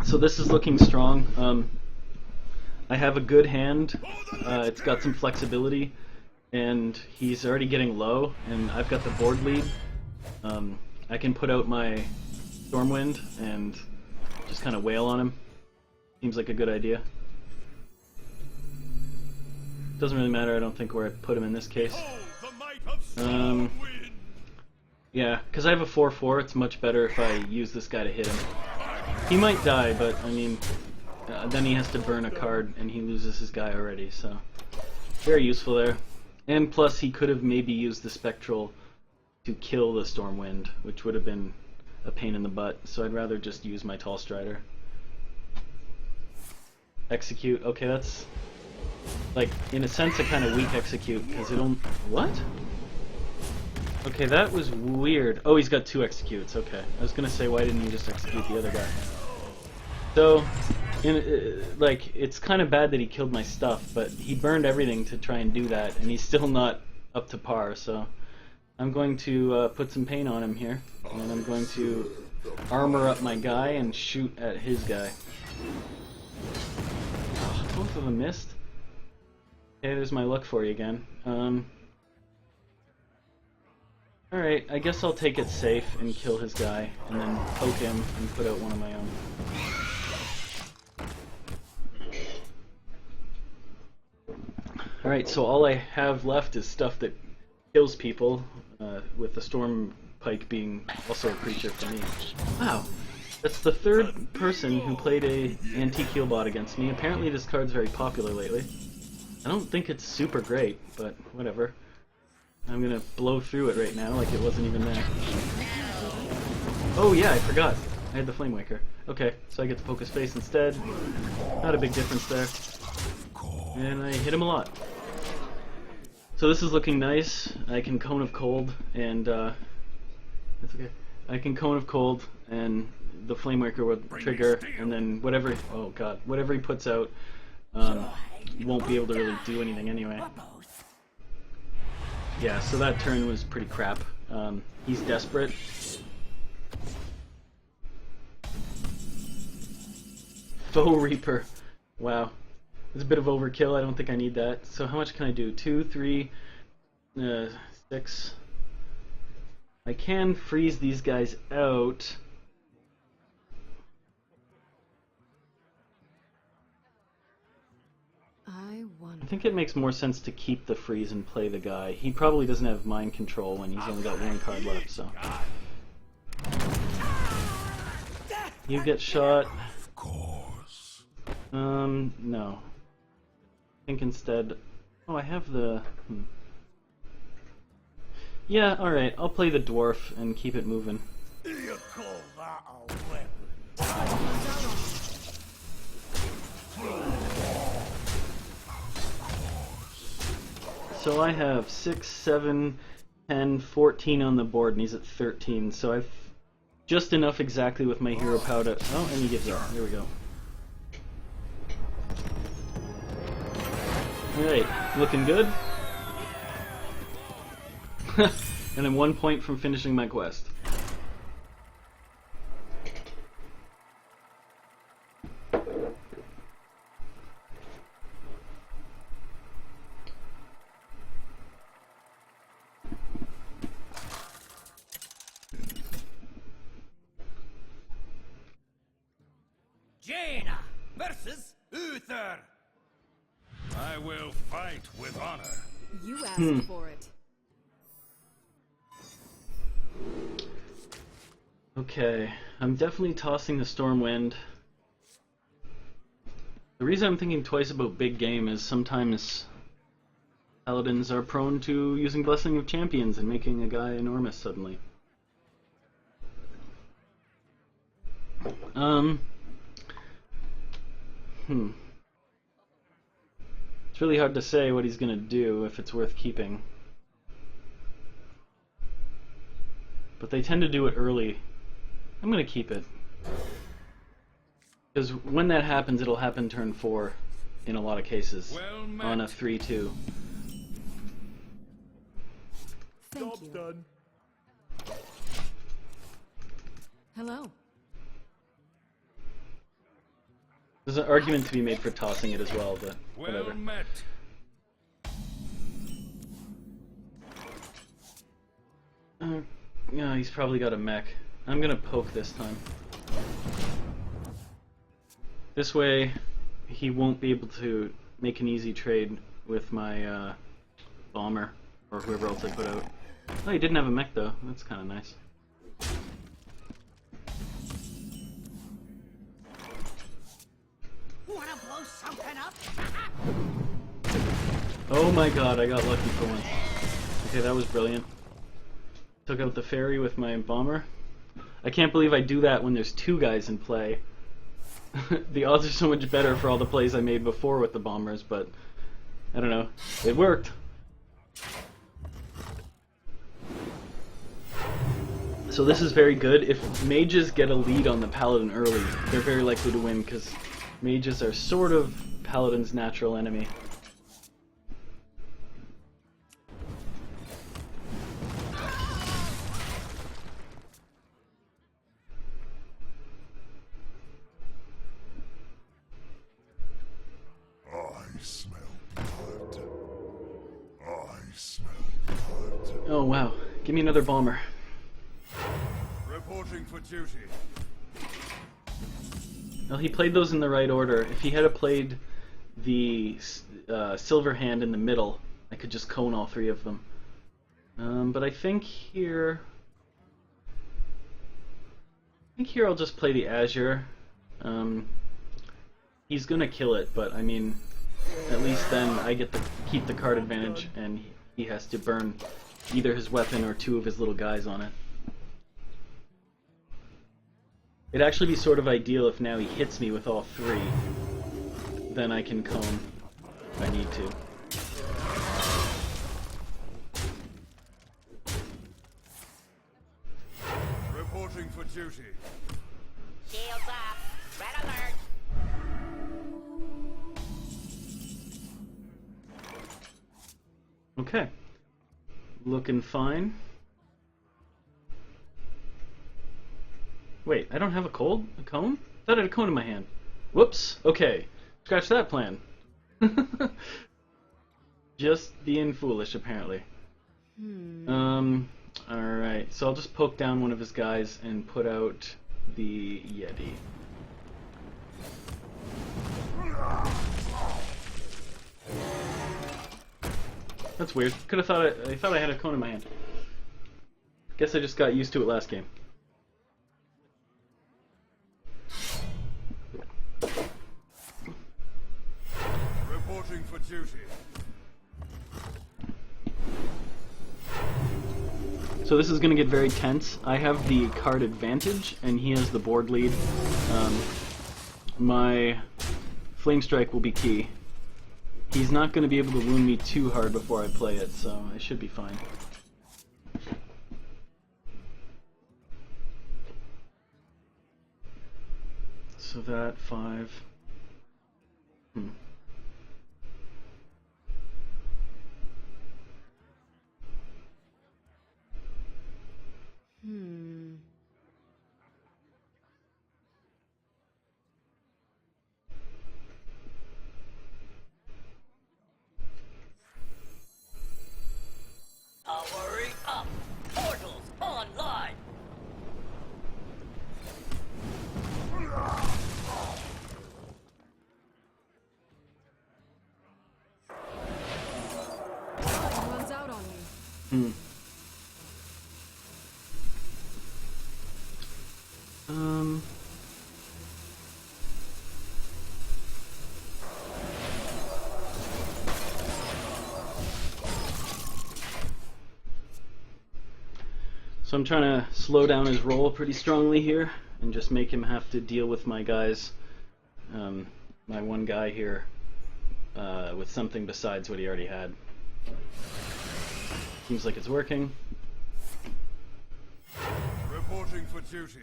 So this is looking strong. I have a good hand. It's got some flexibility, and he's already getting low, and I've got the board lead. I can put out my Stormwind and just kind of wail on him. Seems like a good idea. Doesn't really matter, I don't think, where I put him in this case. Yeah, because I have a 4/4, it's much better if I use this guy to hit him. He might die, but, I mean, then he has to burn a card, and he loses his guy already, so... Very useful there. And plus, he could have maybe used the Spectral to kill the Stormwind, which would have been a pain in the butt, so I'd rather just use my Tall Strider. Execute. Okay, that's like in a sense a kind of weak execute because it don't. What? Okay, that was weird. Oh, he's got 2 executes. Okay, I was gonna say why didn't you just execute the other guy? So, like it's kind of bad that he killed my stuff, but he burned everything to try and do that, and he's still not up to par. So, I'm going to put some paint on him here, and I'm going to armor up my guy and shoot at his guy. Oh, both of them missed. Okay, there's my luck for you again. Alright, I guess I'll take it safe and kill his guy, and then poke him and put out one of my own. Alright, so all I have left is stuff that kills people, with the Storm Pike being also a creature for me. Wow! That's the 3rd person who played a antique heal bot against me. Apparently this card's very popular lately. I don't think it's super great, but whatever. I'm gonna blow through it right now like it wasn't even there. Oh yeah, I forgot. I had the Flame Waker. Okay, so I get to poke his face instead. Not a big difference there. And I hit him a lot. So this is looking nice. I can Cone of Cold and that's okay. I can Cone of Cold and the Flame Waker will trigger, and then whatever, oh god, whatever he puts out won't be able to really do anything anyway. Yeah, so that turn was pretty crap. He's desperate. Foe Reaper. Wow. It's a bit of overkill, I don't think I need that. So how much can I do? 2, 3, 6. I can freeze these guys out. I think it makes more sense to keep the freeze and play the guy. He probably doesn't have mind control when he's only got 1 card left, so. You get shot. No. think instead... Oh, I have the... Yeah, alright, I'll play the dwarf and keep it moving. You call that a weapon? So I have 6, 7, 10, 14 on the board, and he's at 13, so I've just enough exactly with my hero power to... Oh, and he gives up. There we go. Alright, looking good. And I'm 1 point from finishing my quest. Jaina versus Uther. I will fight with honor. You asked for it. Okay, I'm definitely tossing the Stormwind. The reason I'm thinking twice about big game is sometimes paladins are prone to using Blessing of Champions and making a guy enormous suddenly. It's really hard to say what he's gonna do, if it's worth keeping. But they tend to do it early. I'm gonna keep it. Because when that happens, it'll happen turn 4 in a lot of cases. Well met. On a 3-2. Thank you. Done. Hello. There's an argument to be made for tossing it as well, but whatever. Well met. Yeah, he's probably got a mech. I'm gonna poke this time. This way, he won't be able to make an easy trade with my bomber, or whoever else I put out. Oh, he didn't have a mech though. That's kind of nice. Wanna blow something up? Oh my god, I got lucky for once. Okay, that was brilliant. Took out the fairy with my bomber. I can't believe I do that when there's 2 guys in play. The odds are so much better for all the plays I made before with the bombers, but I don't know. It worked. So this is very good. If mages get a lead on the paladin early, they're very likely to win, because mages are sort of paladin's natural enemy. I smell blood. I smell blood. Oh wow. Give me another bomber. Reporting for duty. Well, he played those in the right order. If he had played the silver hand in the middle, I could just cone all 3 of them. But I think here I'll just play the Azure. He's gonna kill it, but I mean, at least then I get to keep the card advantage, and he has to burn either his weapon or 2 of his little guys on it. It'd actually be sort of ideal if now he hits me with all 3. Then I can cone if I need to. Reporting for duty. Shields up. Red alert. Okay. Looking fine. Wait, I don't have a cone? A cone? I thought I had a cone in my hand. Whoops. Okay. Scratch that plan. Just being foolish, apparently. Alright. So I'll just poke down one of his guys and put out the Yeti. That's weird. Could have thought I thought I had a cone in my hand. Guess I just got used to it last game. Reporting for duty. So this is going to get very tense. I have the card advantage, and he has the board lead. My Flame Strike will be key. He's not going to be able to wound me too hard before I play it, so I should be fine. So that 5. Hurry up! Portals online! Runs out on you. So I'm trying to slow down his roll pretty strongly here and just make him have to deal with my guys, my one guy here, with something besides what he already had. Seems like it's working. Reporting for duty.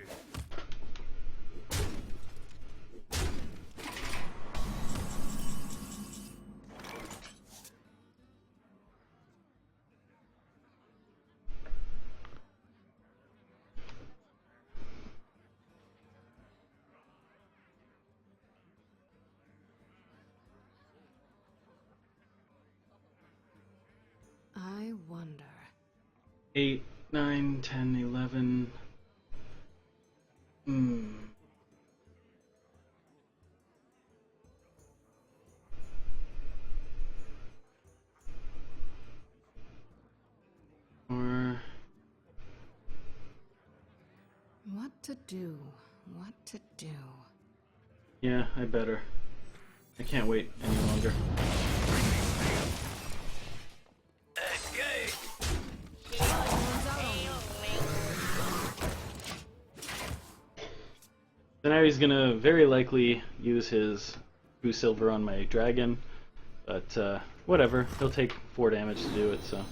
I wonder. 8, 9, 10, 11. Or What to do? What to do? yeah, I better. I can't wait any longer. Engage! So now he's gonna very likely use his Boo Silver on my dragon, but whatever, he'll take 4 damage to do it, so.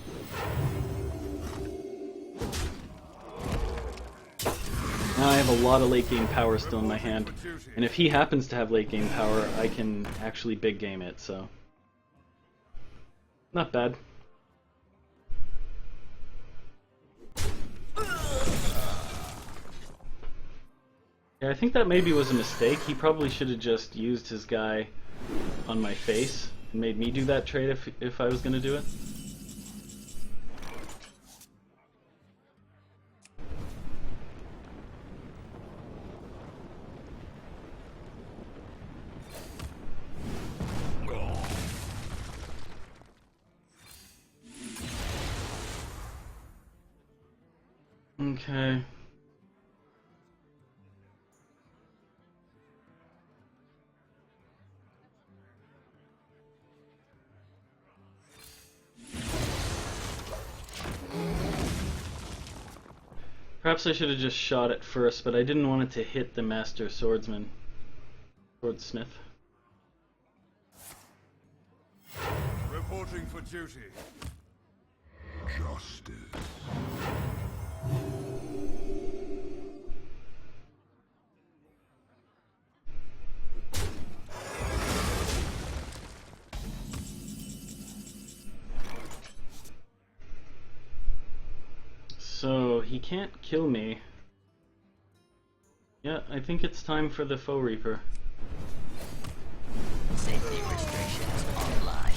Now I have a lot of late game power still in my hand, and if he happens to have late game power, I can actually big game it, so. Not bad. Yeah, I think that maybe was a mistake. He probably should have just used his guy on my face and made me do that trade if I was going to do it. Okay. Perhaps I should have just shot it first, but I didn't want it to hit the Master Swordsman. Swordsmith. Reporting for duty. Justice. So, he can't kill me. Yeah, I think it's time for the Foe Reaper. Safety restrictions online.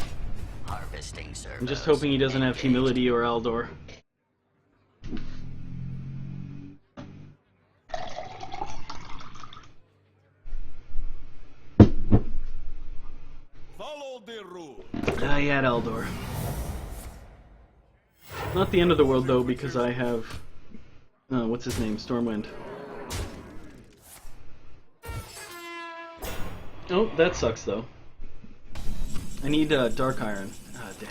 Harvesting servos. I'm just hoping he doesn't have Humility or Aldor. Follow the rule. Ah, he had Aldor. Not the end of the world though, because I have what's his name? Stormwind. Oh, that sucks though. I need Dark Iron. Ah, damn.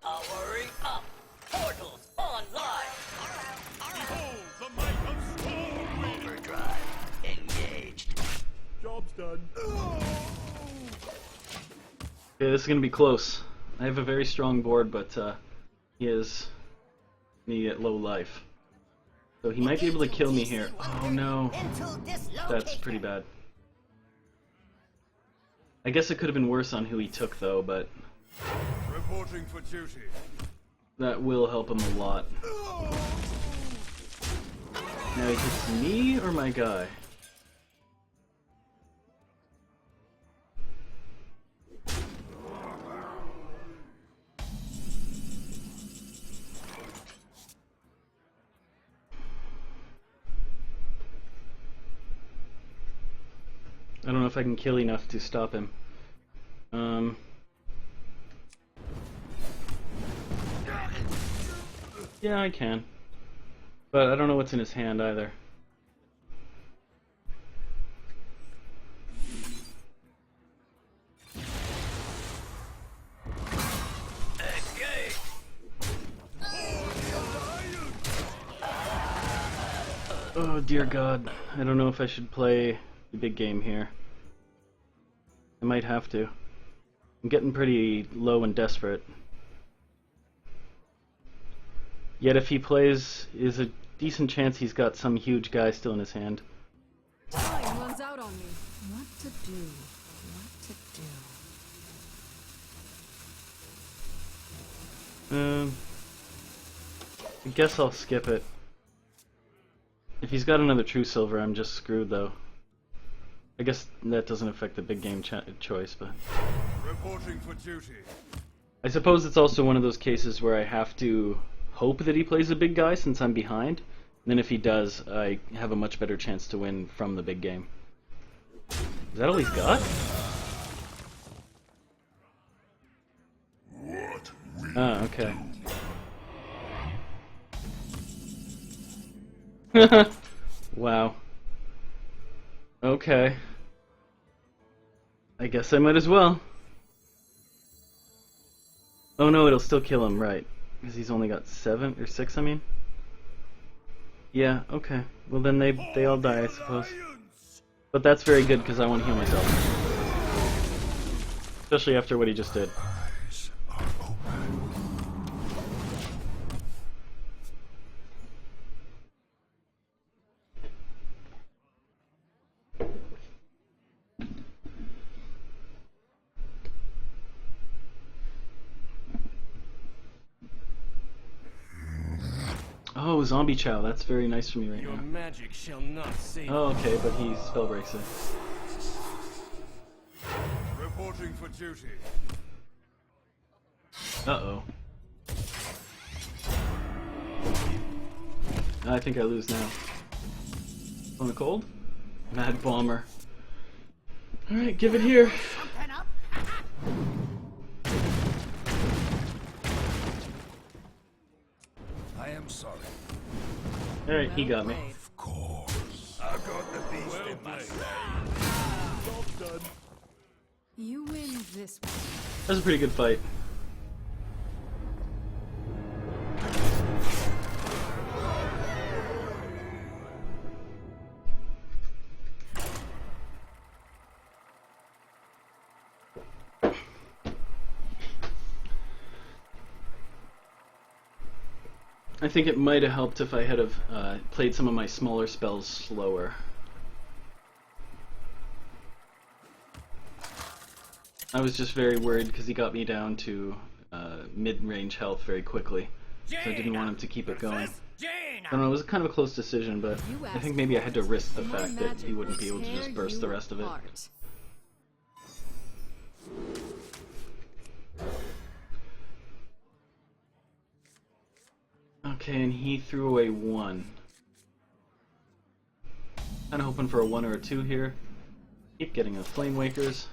Powering up. Portals online. Behold the might of Stormwind! Overdrive engaged. Job's done. Okay, this is gonna be close. I have a very strong board, but he is me at low life. So he might be able to kill me here. Oh no. That's pretty bad. I guess it could have been worse on who he took though, but Reporting for duty. that will help him a lot. Now he hits me or my guy? I don't know if I can kill enough to stop him. Yeah, I can. But I don't know what's in his hand either. Engage. Oh dear God. I don't know if I should play the big game here. I might have to. I'm getting pretty low and desperate. Yet if he plays, is a decent chance he's got some huge guy still in his hand. Time runs out on me. What to do? What to do? I guess I'll skip it. If he's got another True Silver, I'm just screwed though. I guess that doesn't affect the big game choice, but... Reporting for duty. I suppose it's also one of those cases where I have to hope that he plays a big guy since I'm behind. And then if he does, I have a much better chance to win from the big game. Is that all he's got? Ah, okay. Wow. Okay. I guess I might as well. Oh no, it'll still kill him, right. Because he's only got 7 or 6, I mean. Yeah, okay. Well then they all die, I suppose. But that's very good because I want to heal myself. Especially after what he just did. Eyes are open. Oh, Zombie Chow, that's very nice for me right Your now. magic shall not save. Oh, okay, but he spell breaks it. Reporting for duty. Uh-oh. I think I lose now. On the cold? Mad Bomber. Alright, give it here. I am sorry. Alright, he got me. Of course. I got the beast in my Job's done. You win this one. That was a pretty good fight. I think it might have helped if I had have played some of my smaller spells slower. I was just very worried because he got me down to mid-range health very quickly, so I didn't want him to keep it going. I don't know, it was kind of a close decision, but I think maybe I had to risk the fact that he wouldn't be able to just burst the rest of it. Okay, and he threw away 1. Kind of hoping for a 1 or a 2 here. Keep getting the Flame Wakers.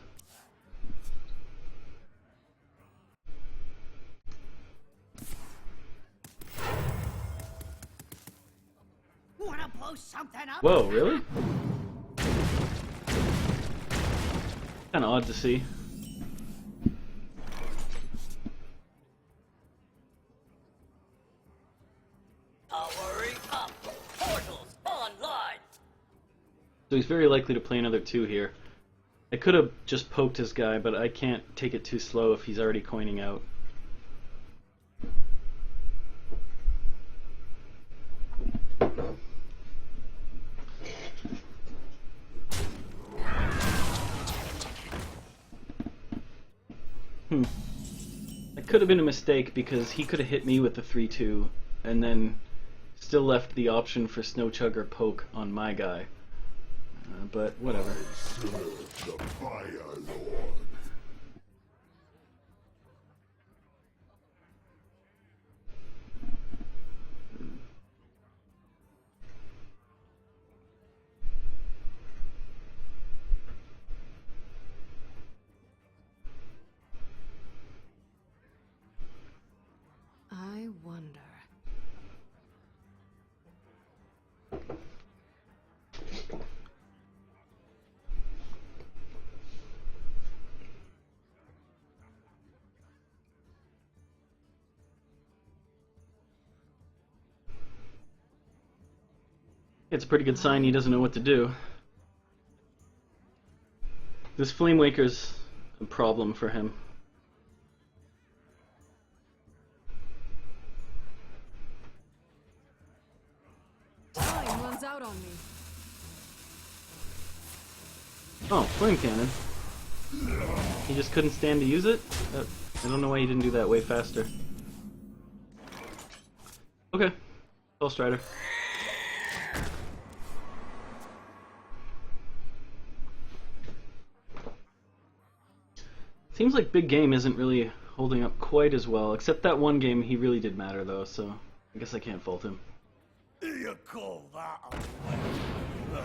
blow something up? Whoa, really? Kinda odd to see. Powering up. Portals online. So he's very likely to play another 2 here. I could have just poked his guy, but I can't take it too slow if he's already coining out. That could have been a mistake because he could have hit me with the 3-2 and then still left the option for Snow Chug or Poke on my guy. But whatever. Serve the Fire Lord. I wonder. It's a pretty good sign he doesn't know what to do. This Flame Waker's a problem for him. Time runs out on me. Oh, Flame Cannon. He just couldn't stand to use it? I don't know why he didn't do that way faster. Okay. Soul Strider. Seems like Big Game isn't really holding up quite as well, except that one game he really did matter though, so I guess I can't fault him. You call that a win?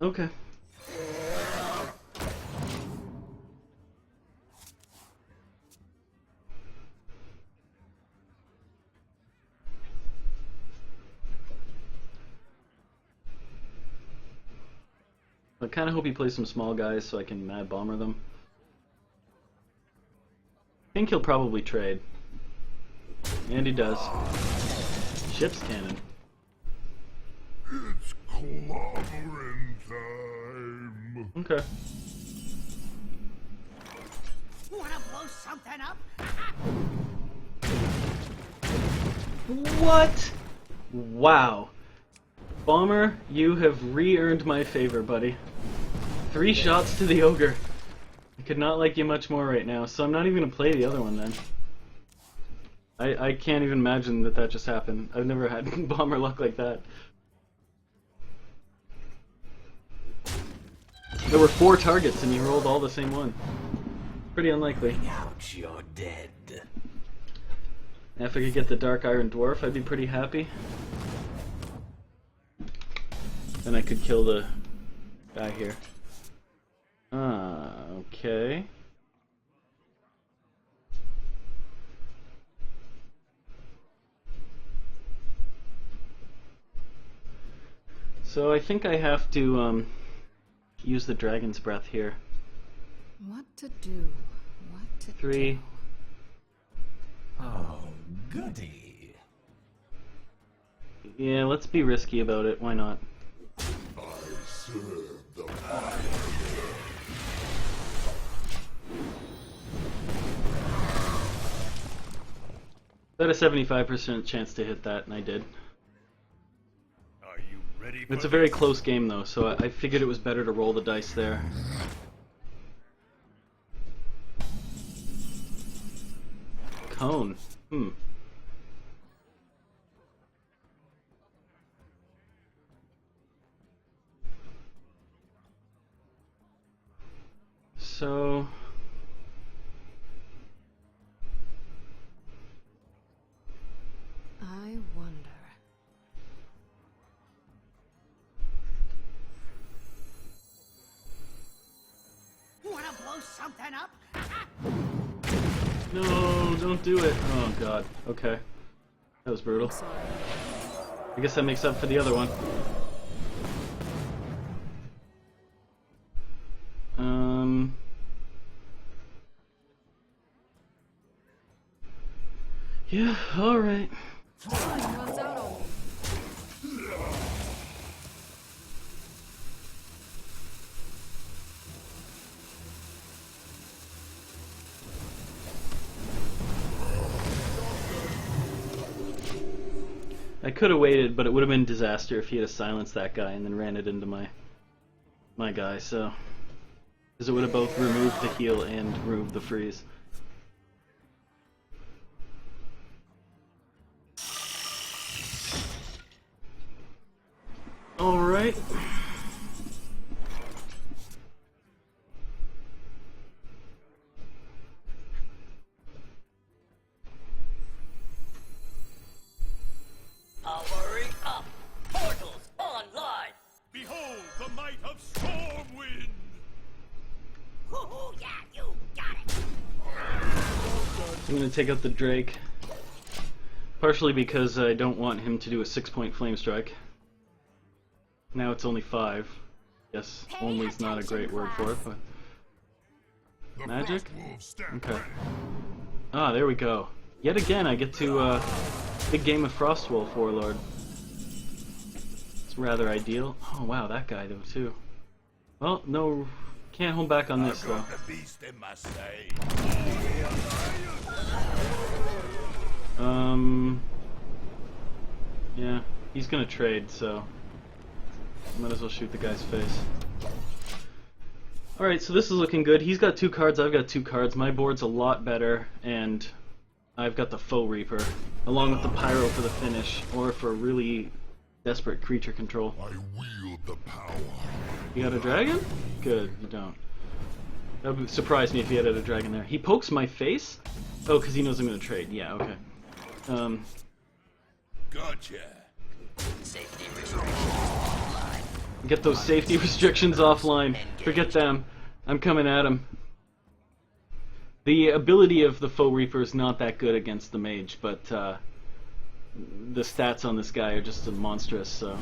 Okay. I kind of hope he plays some small guys so I can Mad Bomber them. I think he'll probably trade. And he does. Ship's Cannon. It's clobbering time. Okay. Wanna blow something up? What? Wow. Bomber, you have re-earned my favor, buddy. 3 shots to the Ogre. I could not like you much more right now, so I'm not even going to play the other one then. I can't even imagine that that just happened. I've never had Bomber luck like that. There were 4 targets and you rolled all the same one. Pretty unlikely. Ouch, you're dead. If I could get the Dark Iron Dwarf, I'd be pretty happy. Then I could kill the guy here. Okay. So I think I have to use the Dragon's Breath here. What to do? What to 3. do? Oh, goody. Yeah, let's be risky about it. Why not? I serve the Fire. I had a 75% chance to hit that, and I did. Are you ready for It's a very close game, though, so I figured it was better to roll the dice there. Cone. So... I wonder. Wanna blow something up? No, don't do it. Oh god. Okay. That was brutal. Sorry. I guess that makes up for the other one. Yeah, alright. Time runs out on me. I could have waited, but it would have been disaster if he had silenced that guy and then ran it into my guy, so... Because it would have both removed the heal and removed the freeze. Alright. Powering up. Portals online. Behold the might of Stormwind! Hoo-hoo, yeah, you got it. I'm gonna take out the Drake. Partially because I don't want him to do a 6-point flame strike. Now it's only 5. Yes, Pay only is not a great attention, word for it, class. but... The Magic? Frostwolves stand Okay. ready. Ah, there we go. Yet again, I get to, big game of Frostwolf Warlord. It's rather ideal. Oh wow, that guy though, too. Well, no, can't hold back on this I've though. got the beast in my sight. Yeah, he's gonna trade, so might as well shoot the guy's face. Alright, so this is looking good. He's got 2 cards, I've got 2 cards. My board's a lot better, and I've got the Foe Reaper, along with the Pyro for the finish, or for really desperate creature control. I wield the power. You got a dragon? Good, you don't. That would surprise me if he had a dragon there. He pokes my face? Oh, because he knows I'm going to trade. Yeah, okay. Gotcha. Safety restrictions online. Get those safety restrictions offline. Forget them. I'm coming at him. The ability of the Foe Reaper is not that good against the Mage, but the stats on this guy are just monstrous, so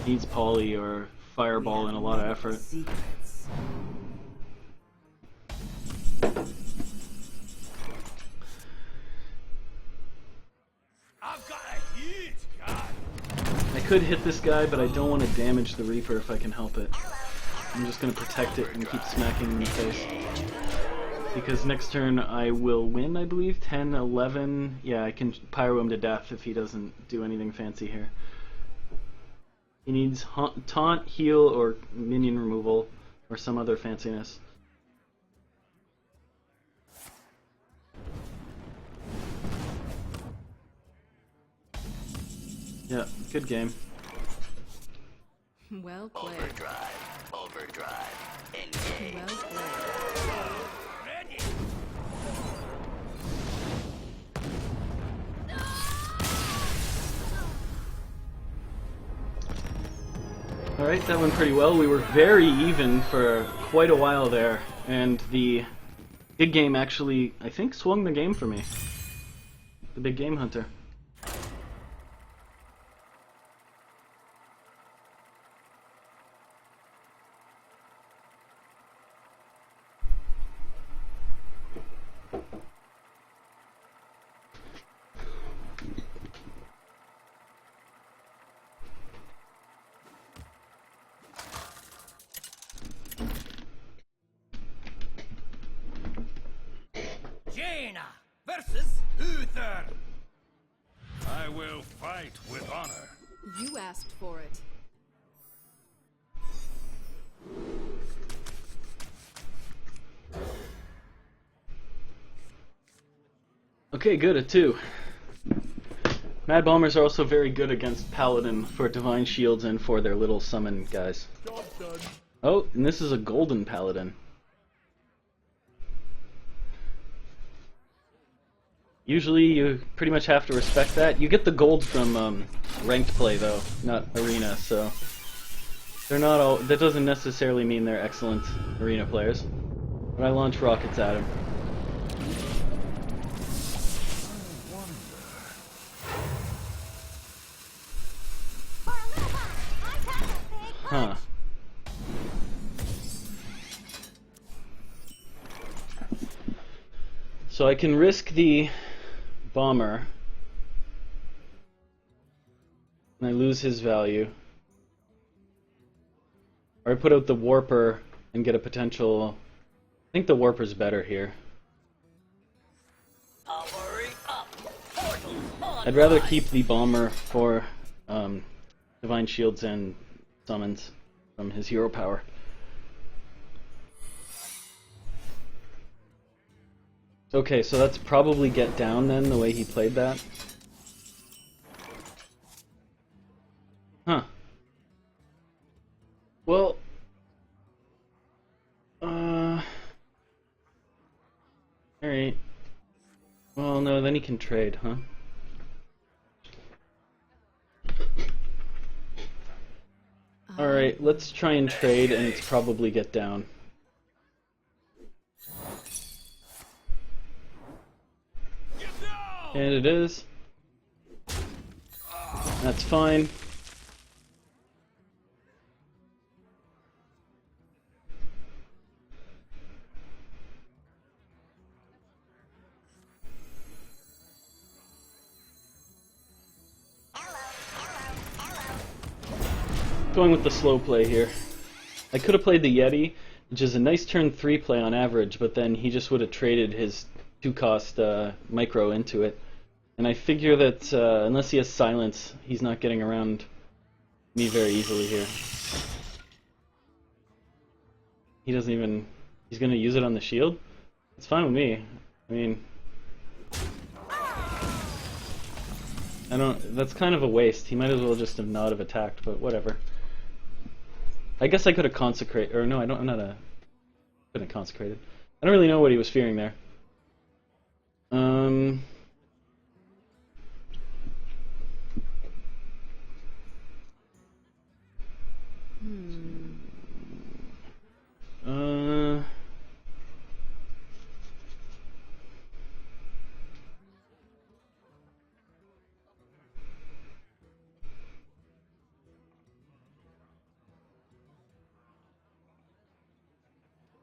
needs Poly or Fireball and a lot of effort. Secrets. I've got a huge guy. I could hit this guy, but I don't want to damage the Reaper if I can help it. I'm just going to protect it and keep smacking him in the face. Because next turn I will win, I believe. 10, 11. Yeah, I can pyro him to death if he doesn't do anything fancy here. He needs taunt, heal, or minion removal, or some other fanciness. Yeah, good game. Well played. Overdrive. Overdrive. Engage. Well played. Ready. Alright, that went pretty well. We were very even for quite a while there, and the big game actually, I think, swung the game for me. The big game hunter. Jaina versus Uther. I will fight with honor. You asked for it. Okay, good at 2. Mad Bombers are also very good against Paladin for Divine Shields and for their little summon guys. Job done. Oh, and this is a Golden Paladin. Usually you pretty much have to respect that. You get the gold from ranked play though, not arena, so they're not all. That doesn't necessarily mean they're excellent arena players. But I launch rockets at him. Huh. So I can risk the bomber, and I lose his value. Or I put out the warper and get a potential... I think the warper's better here. Powering up. Portals online. I'd rather keep the bomber for divine shields and summons from his hero power. Okay, so that's probably get down then, the way he played that. Huh. Well, alright. Well, no, then he can trade, huh? Alright, let's try and trade, and it's probably get down. And it is. That's fine. Going with the slow play here. I could have played the Yeti, which is a nice turn 3 play on average, but then he just would have traded his 2-cost micro into it. And I figure that unless he has silence, he's not getting around me very easily here. He doesn't even... He's going to use it on the shield? It's fine with me. I mean... I don't... That's kind of a waste. He might as well just have not have attacked, but whatever. I guess I could have consecrated... Or no, I don't... I'm not a... Couldn't have consecrated. I don't really know what he was fearing there.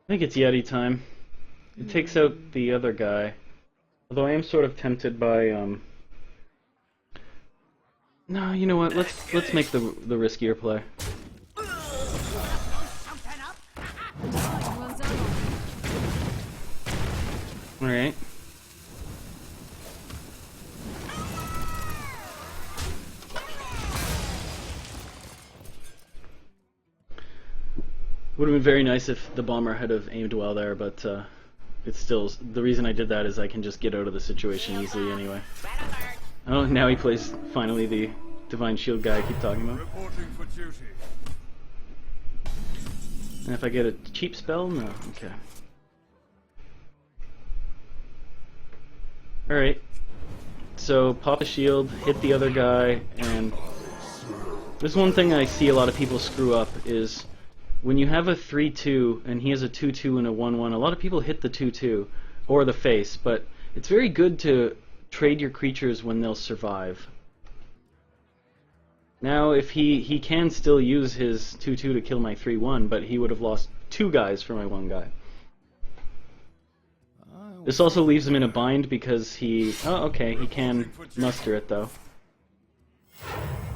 I think it's Yeti time. It takes out the other guy. Although I am sort of tempted by No, you know what? Let's make the riskier play. One's out on me. All right. Would have been very nice if the bomber had have aimed well there, but it's still... The reason I did that is I can just get out of the situation easily anyway. Oh, now he plays, finally, the Divine Shield guy I keep talking about. Reporting for duty. And if I get a cheap spell? No. Okay. Alright. So, pop a shield, hit the other guy, and... There's one thing I see a lot of people screw up is... When you have a 3-2 and he has a 2-2 and a 1-1, a lot of people hit the 2-2 or the face, but it's very good to trade your creatures when they'll survive. Now, if he can still use his 2-2 to kill my 3-1, but he would have lost 2 guys for my 1 guy. This also leaves him in a bind because he... Oh, okay, he can muster it though.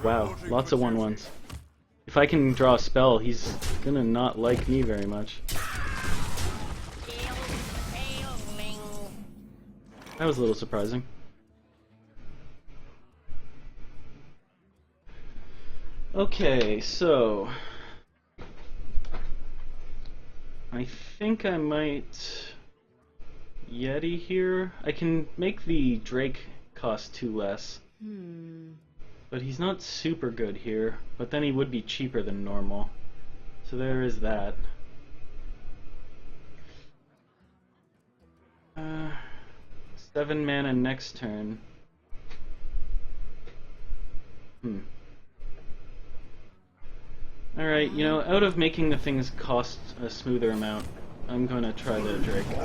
Wow, lots of 1-1s. If I can draw a spell, he's gonna not like me very much. That was a little surprising. Okay, so... I think I might... Yeti here? I can make the Drake cost 2 less. But he's not super good here, but then he would be cheaper than normal. So there is that. 7 mana next turn. Alright, you know, out of making the things cost a smoother amount, I'm gonna try the Drake. Drake.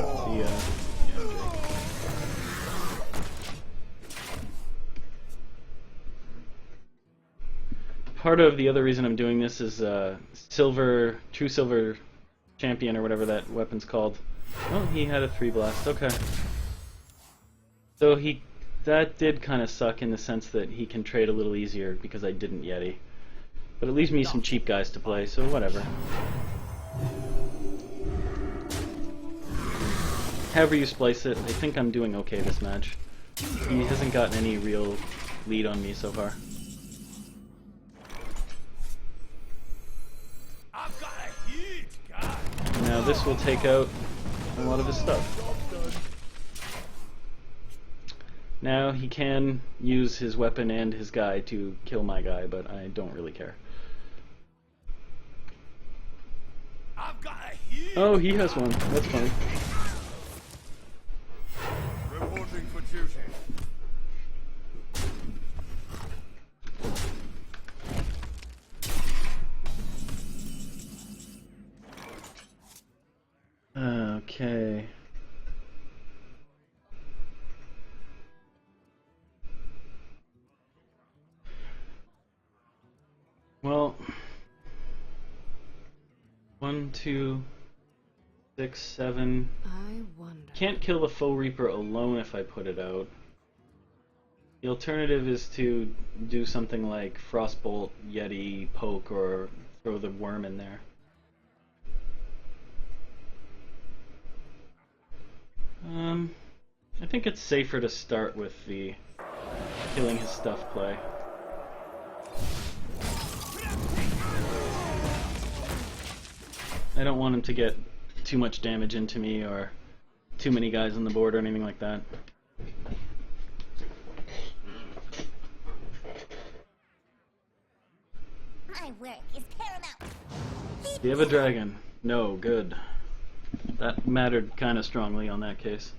part of the other reason I'm doing this is true silver champion or whatever that weapon's called. Oh, he had a 3 blast. Okay. So that did kind of suck in the sense that he can trade a little easier because I didn't Yeti. But it leaves me some cheap guys to play, so whatever. However you splice it, I think I'm doing okay this match. He hasn't gotten any real lead on me so far. I've got a huge gun. Now this will take out a lot of his stuff. Now he can use his weapon and his guy to kill my guy, but I don't really care. I've got a huge Oh, he has one. That's funny. reporting for duty. Okay. Well, 1, 2, 6, 7. I wonder. Can't kill the Foe Reaper alone if I put it out. The alternative is to do something like Frostbolt, Yeti, Poke, or throw the worm in there. I think it's safer to start with the killing his stuff play. I don't want him to get too much damage into me or too many guys on the board or anything like that. My work is paramount. Do you have a dragon? No, good. That mattered kind of strongly on that case.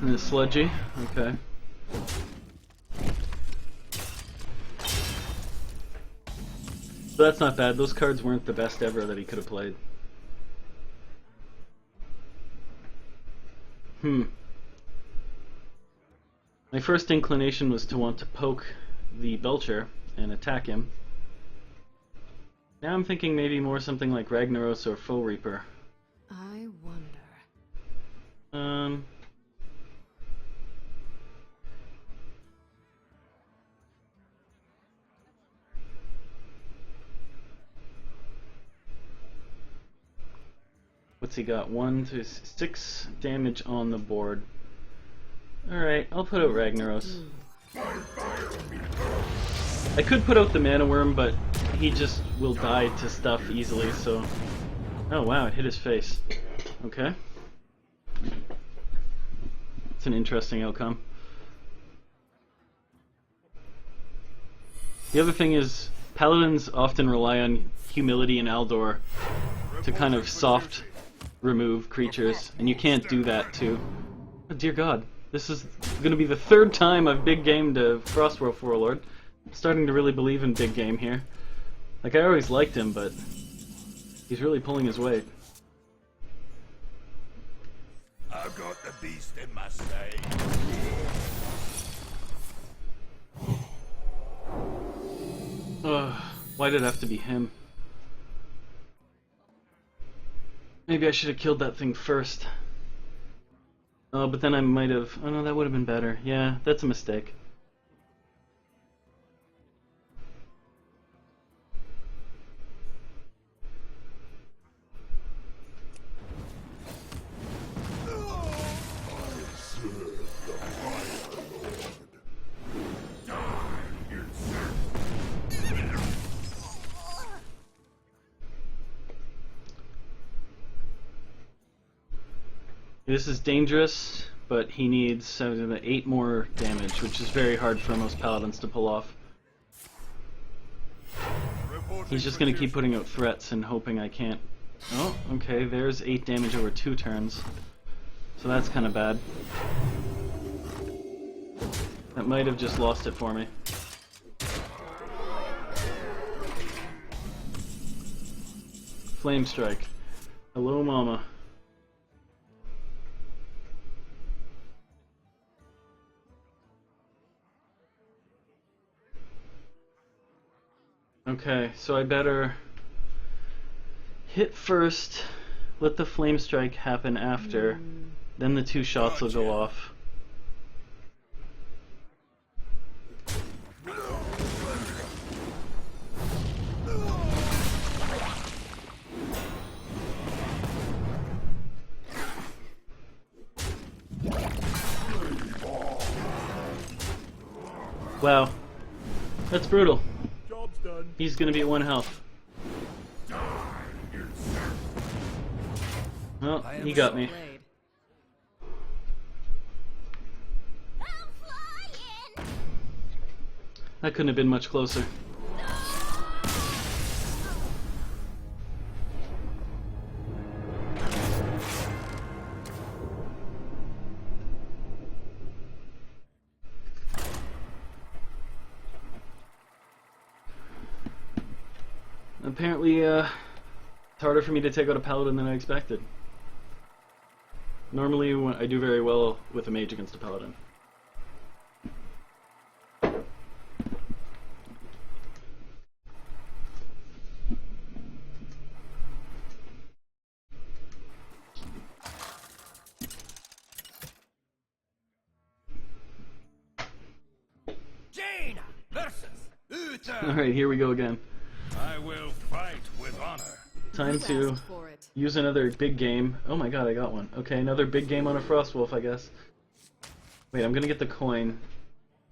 And a sludgy? Okay. So that's not bad. Those cards weren't the best ever that he could have played. My first inclination was to want to poke the Belcher and attack him. Now I'm thinking maybe more something like Ragnaros or Foe Reaper. I wonder. What's he got? 1 to 6 damage on the board. Alright, I'll put out Ragnaros. I could put out the Mana Worm, but he just will die to stuff easily, so... Oh wow, it hit his face. Okay. It's an interesting outcome. The other thing is, Paladins often rely on Humility and Aldor to kind of soft remove creatures, and you can't do that too. Oh dear god, this is going to be the 3rd time I've big gamed a Frostworld Warlord. I'm starting to really believe in big game here. Like, I always liked him, but he's really pulling his weight. I've got the beast in my sight. Ugh, why did it have to be him? Maybe I should have killed that thing first. Oh, but then I might have... Oh no, that would have been better. Yeah, that's a mistake. This is dangerous, but he needs 8 more damage, which is very hard for most paladins to pull off. He's just going to keep putting out threats and hoping I can't... Oh, okay, there's 8 damage over 2 turns. So that's kind of bad. That might have just lost it for me. Flame Strike. Hello, mama. Okay, so I better hit first, let the flame strike happen after, then the 2 shots will go off. Wow, that's brutal. Job's done. He's gonna be at 1 health. Well, he got me. Blade. I'm flying. That couldn't have been much closer. Apparently, it's harder for me to take out a paladin than I expected. Normally, I do very well with a mage against a paladin. Jaina versus Uther. Alright, here we go again. I will fight with honor. Time to Asked for it. use another big game. Oh my god, I got one. Okay, another big game on a Frostwolf, I guess. Wait, I'm gonna get the coin.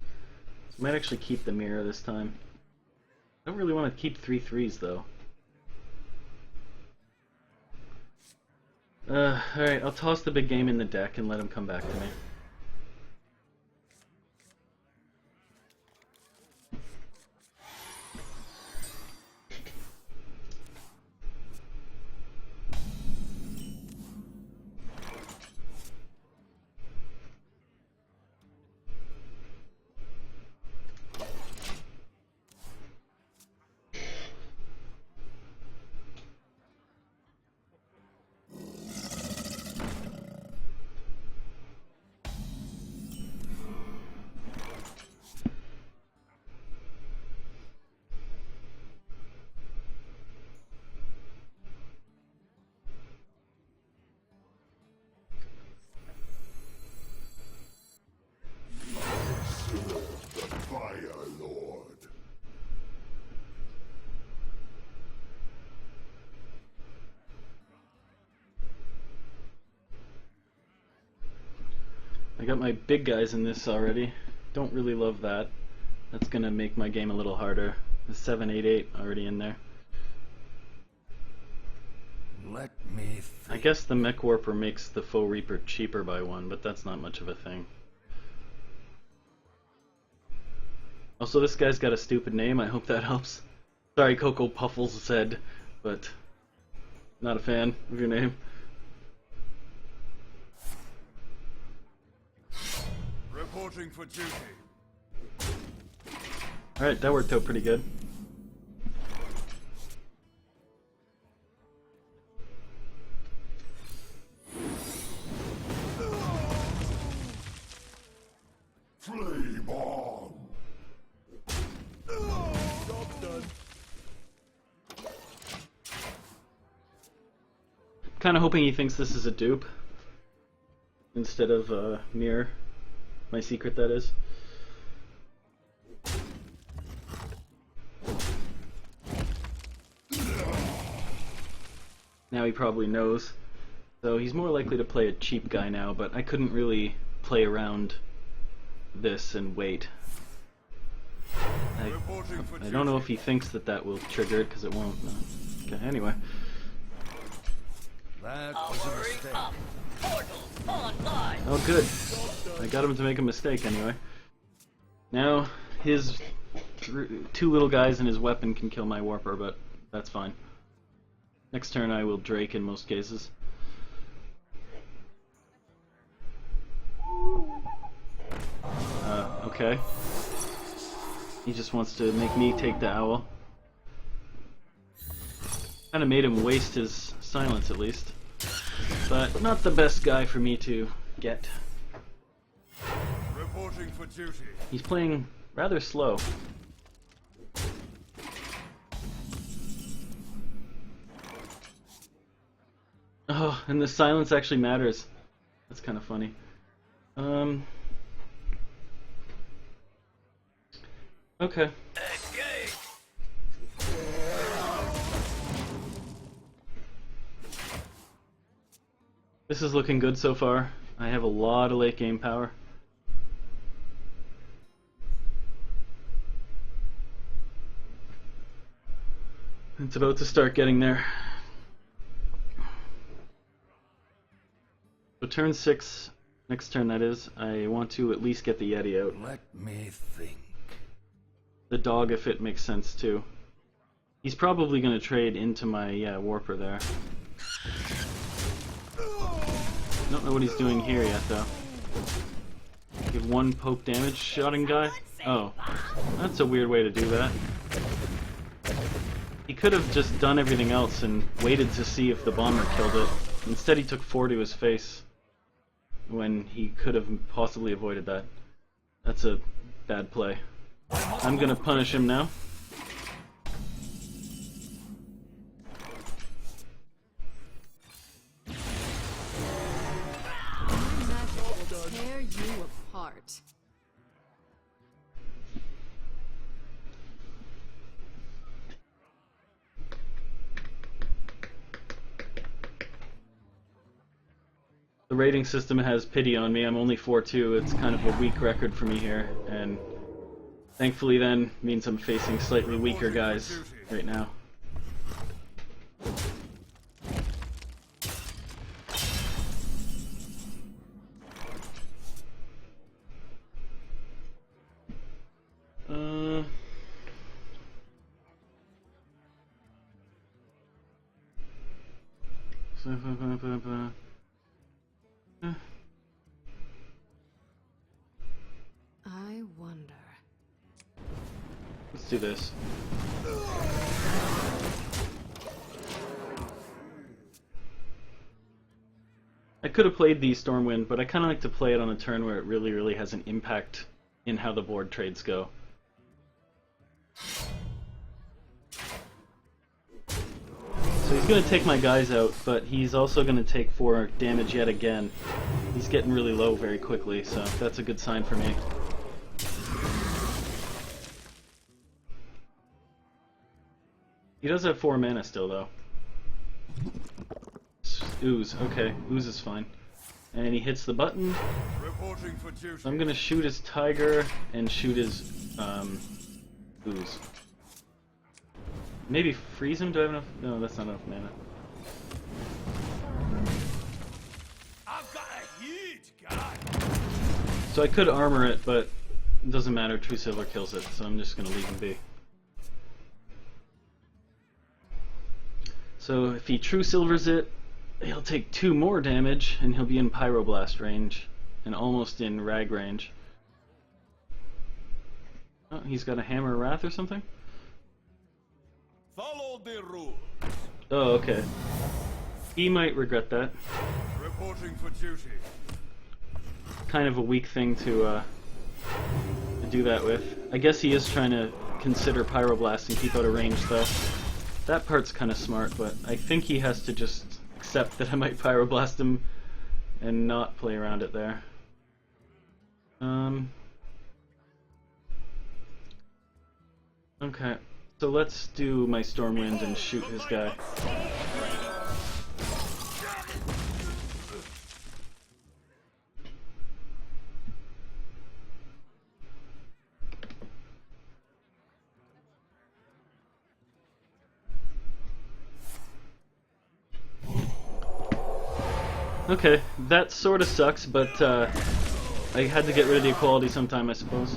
I might actually keep the mirror this time. I don't really want to keep 3 3s though. Alright, I'll toss the big game in the deck and let him come back to me. Fire Lord. I got my big guys in this already. Don't really love that. That's gonna make my game a little harder. The 7-8-8 already in there. Let me I guess the Mech Warper makes the Foe Reaper cheaper by 1, but that's not much of a thing. Also, this guy's got a stupid name. I hope that helps. Sorry, Coco Puffles said, but not a fan of your name. Reporting for duty. Alright, that worked out pretty good. Flame on. Job's done. Kind of hoping he thinks this is a dupe instead of mirror. My secret, that is. Now he probably knows. So he's more likely to play a cheap guy now, but I couldn't really play around this and wait. I don't know if he thinks that that will trigger it, because it won't. No. Okay, anyway. That was a Armory mistake. up. Portals online. Oh, good. I got him to make a mistake anyway. Now, his 2 little guys and his weapon can kill my Warper, but that's fine. Next turn I will Drake in most cases. Okay. He just wants to make me take the owl. Kinda made him waste his silence at least. But not the best guy for me to get. Reporting for duty. He's playing rather slow. Oh, and the silence actually matters. That's kind of funny. Okay. This is looking good so far. I have a lot of late game power. It's about to start getting there. So turn 6, next turn that is, I want to at least get the Yeti out. Let me think. The dog if it makes sense too. He's probably going to trade into my Warper there. Don't know what he's doing here yet though. Give 1 poke damage, shotting guy? Oh, that's a weird way to do that. He could have just done everything else and waited to see if the bomber killed it. Instead he took 4 to his face when he could have possibly avoided that. That's a bad play. I'm gonna punish him now. Magic will tear you apart. The rating system has pity on me. I'm only 4-2. It's kind of a weak record for me here, and thankfully then means I'm facing slightly weaker guys right now. I wonder. Let's do this. I could have played the Stormwind, but I kind of like to play it on a turn where it really has an impact in how the board trades go. So he's going to take my guys out, but he's also going to take 4 damage yet again. He's getting really low very quickly, so that's a good sign for me. He does have 4 mana still, though. Ooze, okay. Ooze is fine. And he hits the button. Reporting for duty. So I'm gonna shoot his tiger and shoot his ooze. Maybe freeze him? Do I have enough? No, that's not enough mana. I've got a huge guy. So I could armor it, but it doesn't matter. True Silver kills it, so I'm just gonna leave him be. So if he True Silvers it, he'll take 2 more damage, and he'll be in Pyroblast range, and almost in Rag range. Oh, he's got a Hammer of Wrath or something? Follow the rules. Oh, okay. He might regret that. Reporting for duty. Kind of a weak thing to do that with. I guess he is trying to consider Pyroblast and keep out of range, though. That part's kind of smart, but I think he has to just accept that I might Pyroblast him and not play around it there. Okay, so let's do my Stormwind and shoot his guy. Okay, that sort of sucks, but I had to get rid of the equality sometime, I suppose.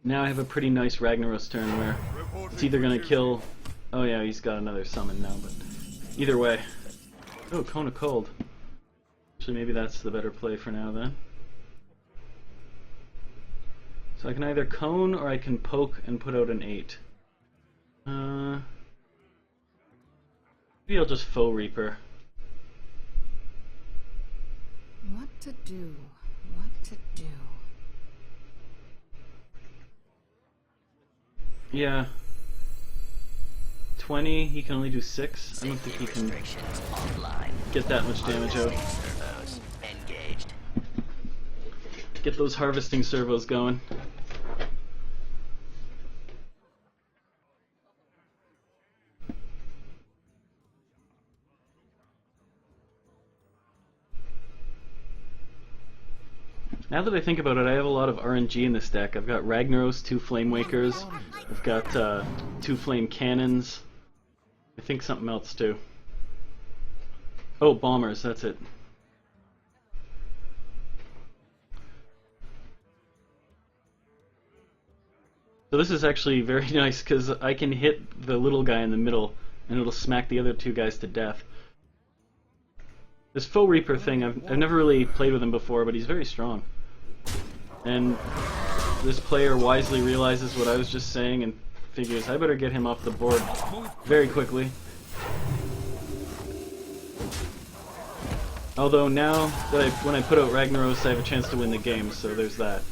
Now I have a pretty nice Ragnaros turn where it's either gonna kill... Oh yeah, he's got another summon now, but either way. Oh, Cone of Cold. Actually, maybe that's the better play for now then. So I can either Cone or I can poke and put out an 8. Maybe I'll just Faux Reaper. What to do? What to do? Yeah. 20, he can only do 6. I don't think he can get that much damage out. Engaged. Get those harvesting servos going. Now that I think about it, I have a lot of RNG in this deck. I've got Ragnaros, 2 Flame Wakers, I've got 2 Flame Cannons, I think something else too. Oh, Bombers, that's it. So this is actually very nice because I can hit the little guy in the middle and it'll smack the other 2 guys to death. This Faux Reaper thing, I've never really played with him before, but he's very strong. And this player wisely realizes what I was just saying and figures I better get him off the board very quickly. Although now that when I put out Ragnaros, I have a chance to win the game, so there's that.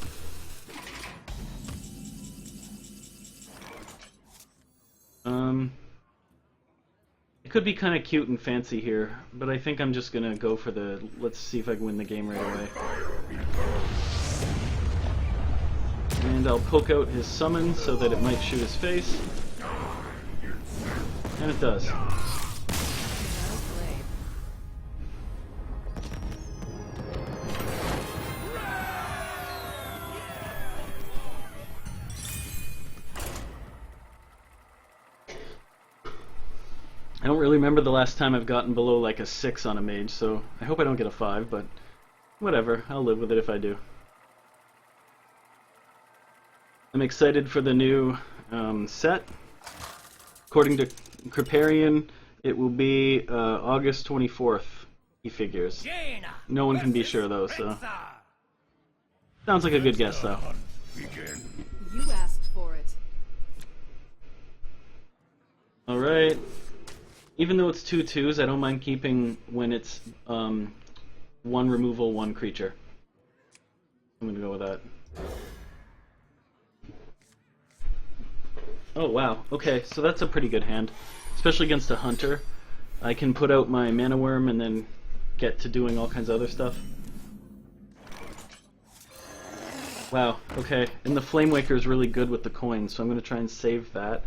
It could be kind of cute and fancy here, but I think I'm just gonna go for the let's see if I can win the game right away. And I'll poke out his summon so that it might shoot his face. And it does. I don't really remember the last time I've gotten below like a 6 on a mage, so I hope I don't get a 5, but whatever, I'll live with it if I do. I'm excited for the new set. According to Kriparian, it will be August 24th, he figures. No one can be sure though, so... Sounds like a good guess though. You asked for it. Alright. Even though it's 2 2s, I don't mind keeping when it's 1 removal, 1 creature. I'm gonna go with that. Oh wow, okay, so that's a pretty good hand. Especially against a hunter. I can put out my Mana Worm and then get to doing all kinds of other stuff. Wow, okay, and the Flame Waker is really good with the coin, so I'm going to try and save that.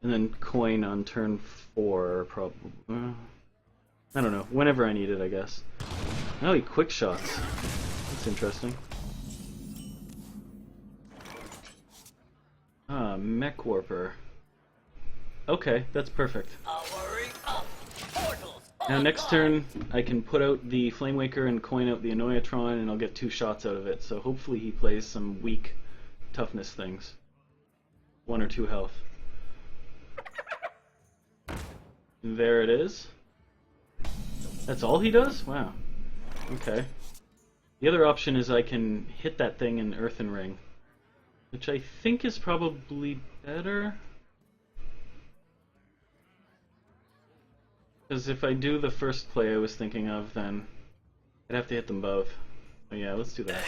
And then coin on turn 4, probably. I don't know, whenever I need it, I guess. Oh, he quick shots. That's interesting. Ah, Mech Warper. Okay, that's perfect. Now next turn, I can put out the Flame Waker and coin out the Annoyatron, and I'll get 2 shots out of it. So hopefully he plays some weak toughness things. 1 or 2 health. There it is. That's all he does? Wow. Okay. The other option is I can hit that thing in Earthen Ring, which I think is probably better. Because if I do the first play I was thinking of, then I'd have to hit them both. Oh yeah, let's do that.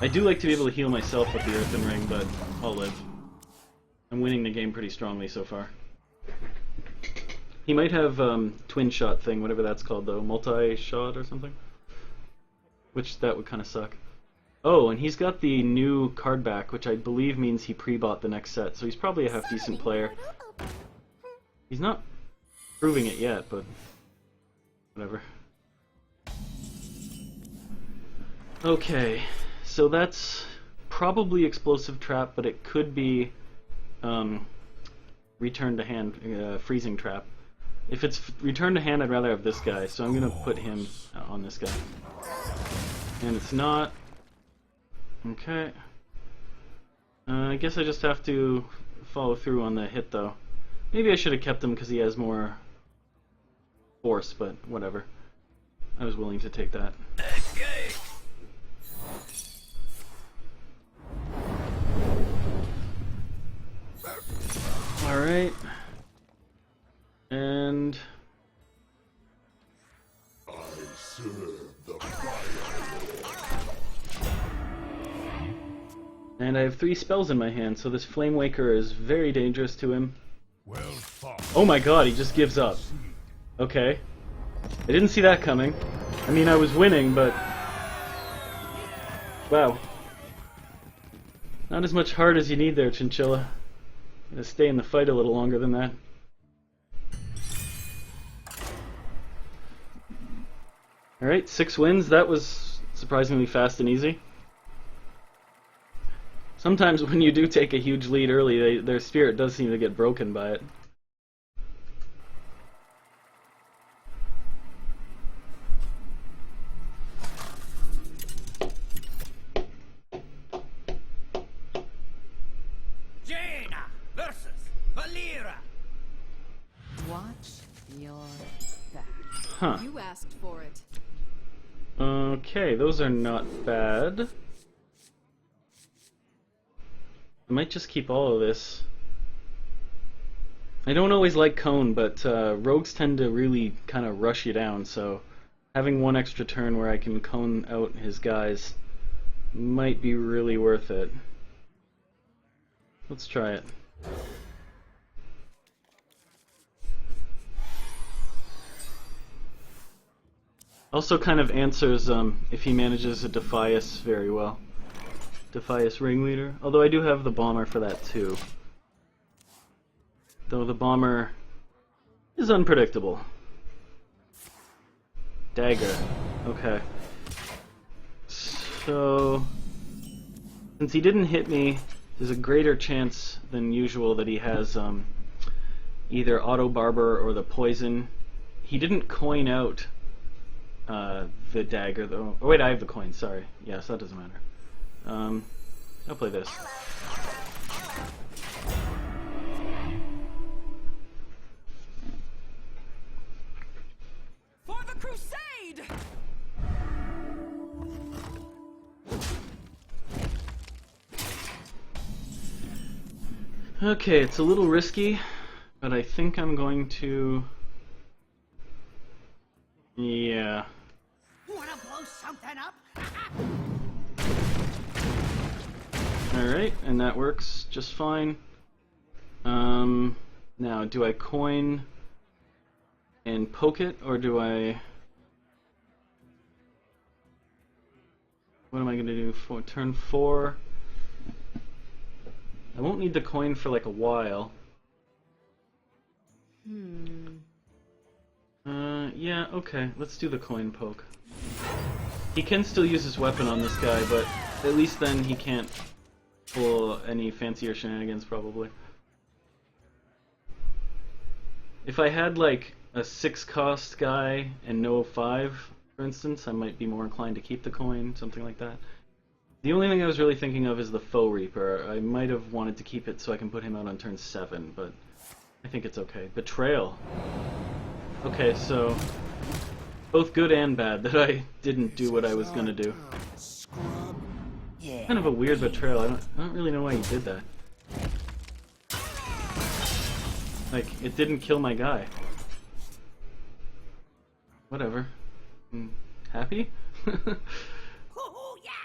I do like to be able to heal myself with the Earthen Ring, but I'll live. I'm winning the game pretty strongly so far. He might have twin shot thing, whatever that's called though, multi-shot or something. Which that would kind of suck. Oh, and he's got the new card back, which I believe means he pre-bought the next set, so he's probably a half-decent player. He's not proving it yet, but whatever. Okay, so that's probably Explosive Trap, but it could be Return to Hand, Freezing Trap. If it's Return to Hand, I'd rather have this guy, so I'm going to put him on this guy. And it's not. Okay. I guess I just have to follow through on the hit, though. Maybe I should have kept him because he has more force, but whatever. I was willing to take that. Alright. And... I serve the fire. And I have 3 spells in my hand, so this Flame Waker is very dangerous to him. Well fought. Oh my god, he just gives up. Okay. I didn't see that coming. I mean, I was winning, but... Wow. Not as much heart as you need there, Chinchilla. Gotta stay in the fight a little longer than that. Alright, 6 wins. That was surprisingly fast and easy. Sometimes when you do take a huge lead early, their spirit does seem to get broken by it. Jaina versus Valera. Watch your back. Huh. You asked for it. Okay, those are not bad. I might just keep all of this. I don't always like Cone, but rogues tend to really kind of rush you down, so having one extra turn where I can Cone out his guys might be really worth it. Let's try it. Also kind of answers if he manages a Defias very well. Defias Ringleader. Although I do have the Bomber for that too. Though the Bomber is unpredictable. Dagger. Okay. So, since he didn't hit me, there's a greater chance than usual that he has either Auto Barber or the Poison. He didn't coin out the dagger though. Oh wait, I have the coin, sorry. Yes, that doesn't matter. I'll play this. For the crusade! Okay, it's a little risky, but I think I'm going to... Yeah. Wanna blow something up? Alright, and that works just fine. Now, do I coin and poke it, or do I... What am I going to do for turn 4? I won't need the coin for like a while. Yeah, okay, let's do the coin poke. He can still use his weapon on this guy, but at least then he can't pull any fancier shenanigans, probably. If I had like a 6-cost guy and no 5, for instance, I might be more inclined to keep the coin, something like that. The only thing I was really thinking of is the Foe Reaper. I might have wanted to keep it so I can put him out on turn 7, but I think it's okay. Betrayal. Okay, so both good and bad that I didn't do what I was gonna do. Kind of a weird betrayal. I don't really know why he did that. Like, it didn't kill my guy. Whatever. I'm happy?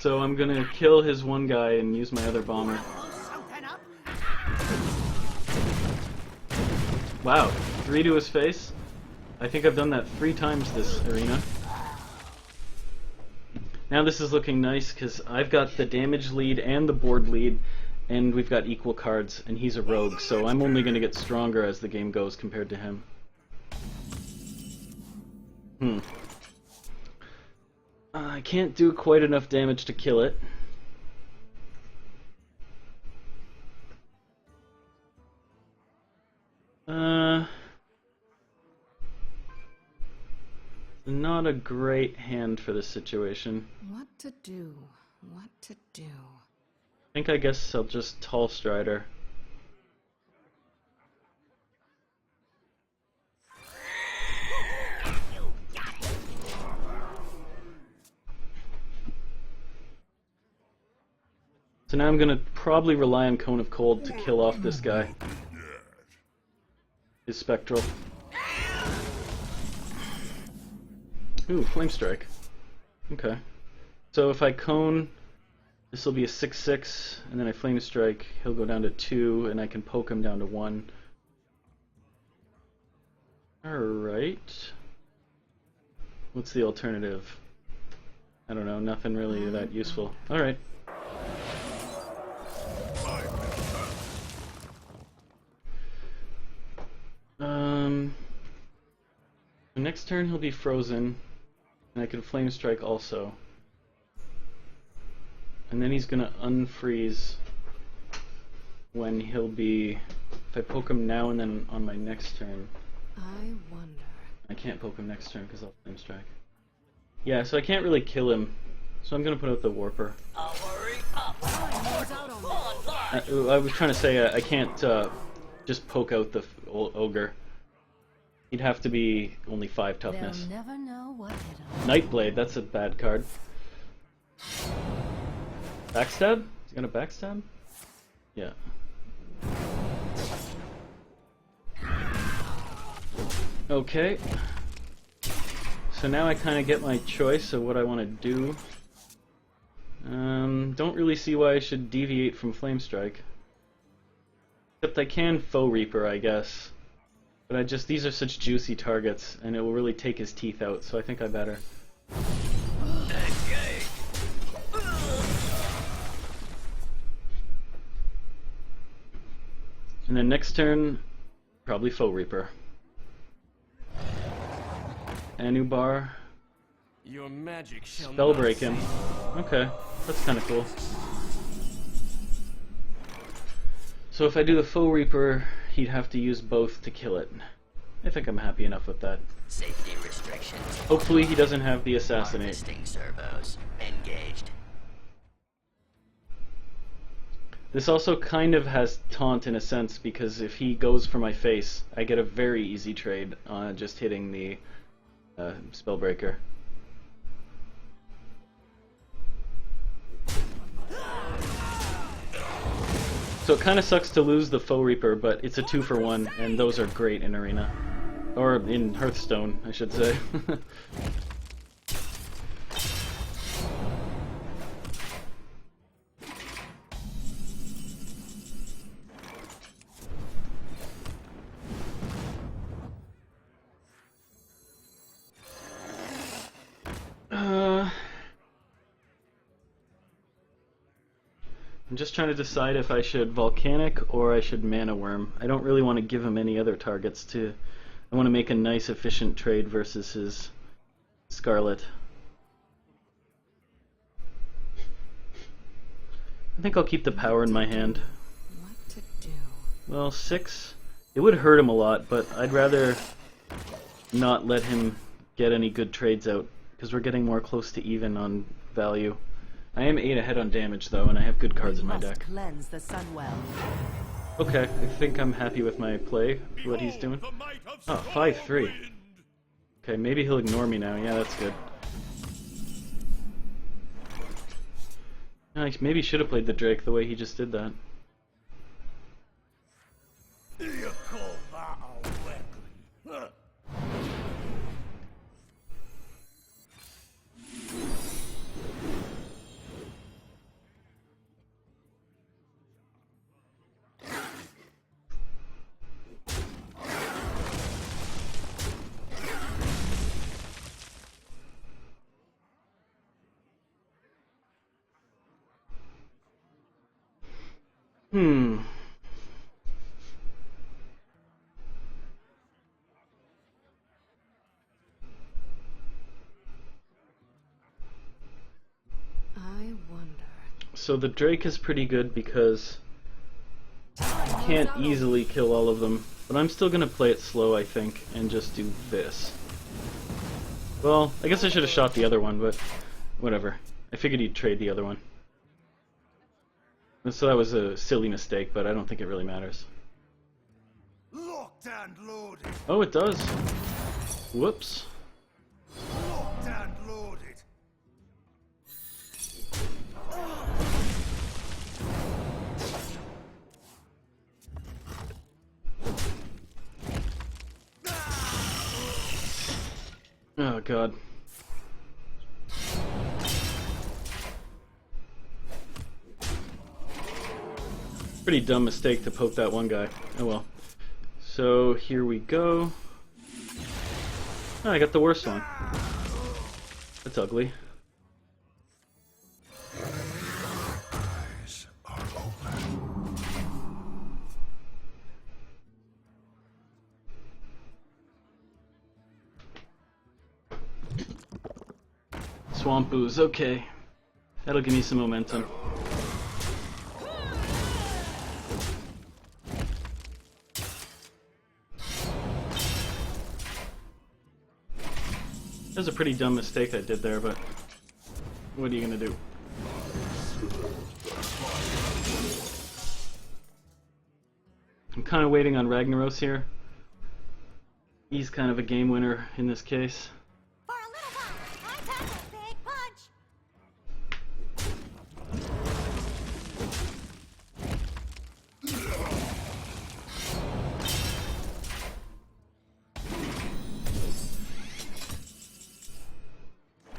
So I'm gonna kill his one guy and use my other bomber. Wow, 3 to his face? I think I've done that 3 times this arena. Now this is looking nice because I've got the damage lead and the board lead, and we've got equal cards, and he's a rogue, so I'm only going to get stronger as the game goes compared to him. I can't do quite enough damage to kill it. Not a great hand for this situation. What to do? What to do? I guess I'll just Tall Strider. So now I'm gonna probably rely on Cone of Cold to kill off this guy. His Spectral. Ooh, Flame Strike. Okay. So if I Cone, this will be a 6/6, and then I Flame Strike, he'll go down to 2, and I can poke him down to 1. Alright. What's the alternative? I don't know, nothing really that useful. Alright. Next turn he'll be frozen, and I can Flame Strike also. And then he's gonna unfreeze when he'll be... If I poke him now and then on my next turn... I wonder. I can't poke him next turn because I'll Flame Strike. Yeah, so I can't really kill him, so I'm gonna put out the Warper. I was trying to say I can't just poke out the Ogre. He'd have to be only 5 toughness. They'll never know what hit 'em. Nightblade, that's a bad card. Backstab? Is he gonna backstab? Yeah. Okay. So now I kind of get my choice of what I want to do. Don't really see why I should deviate from Flame Strike. Except I can Foe Reaper, I guess. But these are such juicy targets, and it will really take his teeth out, so I think I better. And then next turn, probably Foe Reaper. Anubar. Your magic shall Spell not break him. save. Okay, that's kind of cool. So if I do the Foe Reaper, he'd have to use both to kill it. I think I'm happy enough with that. Safety restrictions. Hopefully he doesn't have the Assassinate. Harvesting servos engaged. This also kind of has taunt in a sense, because if he goes for my face, I get a very easy trade on just hitting the Spellbreaker. So it kind of sucks to lose the Foe Reaper, but it's a 2-for-1, and those are great in Arena. Or in Hearthstone, I should say. I'm just trying to decide if I should Volcanic or I should Mana Worm. I don't really want to give him any other targets to... I want to make a nice efficient trade versus his Scarlet. I think I'll keep the power in my hand. What to do? Well, 6. It would hurt him a lot, but I'd rather not let him get any good trades out, because we're getting more close to even on value. I am 8 ahead on damage though, and I have good cards in my deck. Cleanse the Sunwell. Okay, I think I'm happy with my play, what he's doing. Oh, 5-3. Okay, maybe he'll ignore me now. Yeah, that's good. I maybe should have played the Drake the way he just did that. You call that a weapon? Huh. I wonder. So the Drake is pretty good because I can't easily kill all of them, but I'm still gonna play it slow, I think, and just do this. Well, I guess I should have shot the other one, but whatever. I figured he'd trade the other one. So that was a silly mistake, but I don't think it really matters. Locked and loaded. Oh, it does. Whoops. Locked and loaded. Oh, God. Pretty dumb mistake to poke that one guy. Oh well. So here we go. Oh, I got the worst one. That's ugly. Eyes are open. Swamp Ooze, okay. That'll give me some momentum. That was a pretty dumb mistake I did there, but what are you gonna do? I'm kind of waiting on Ragnaros here. He's kind of a game winner in this case. For a little while, I pack a big punch.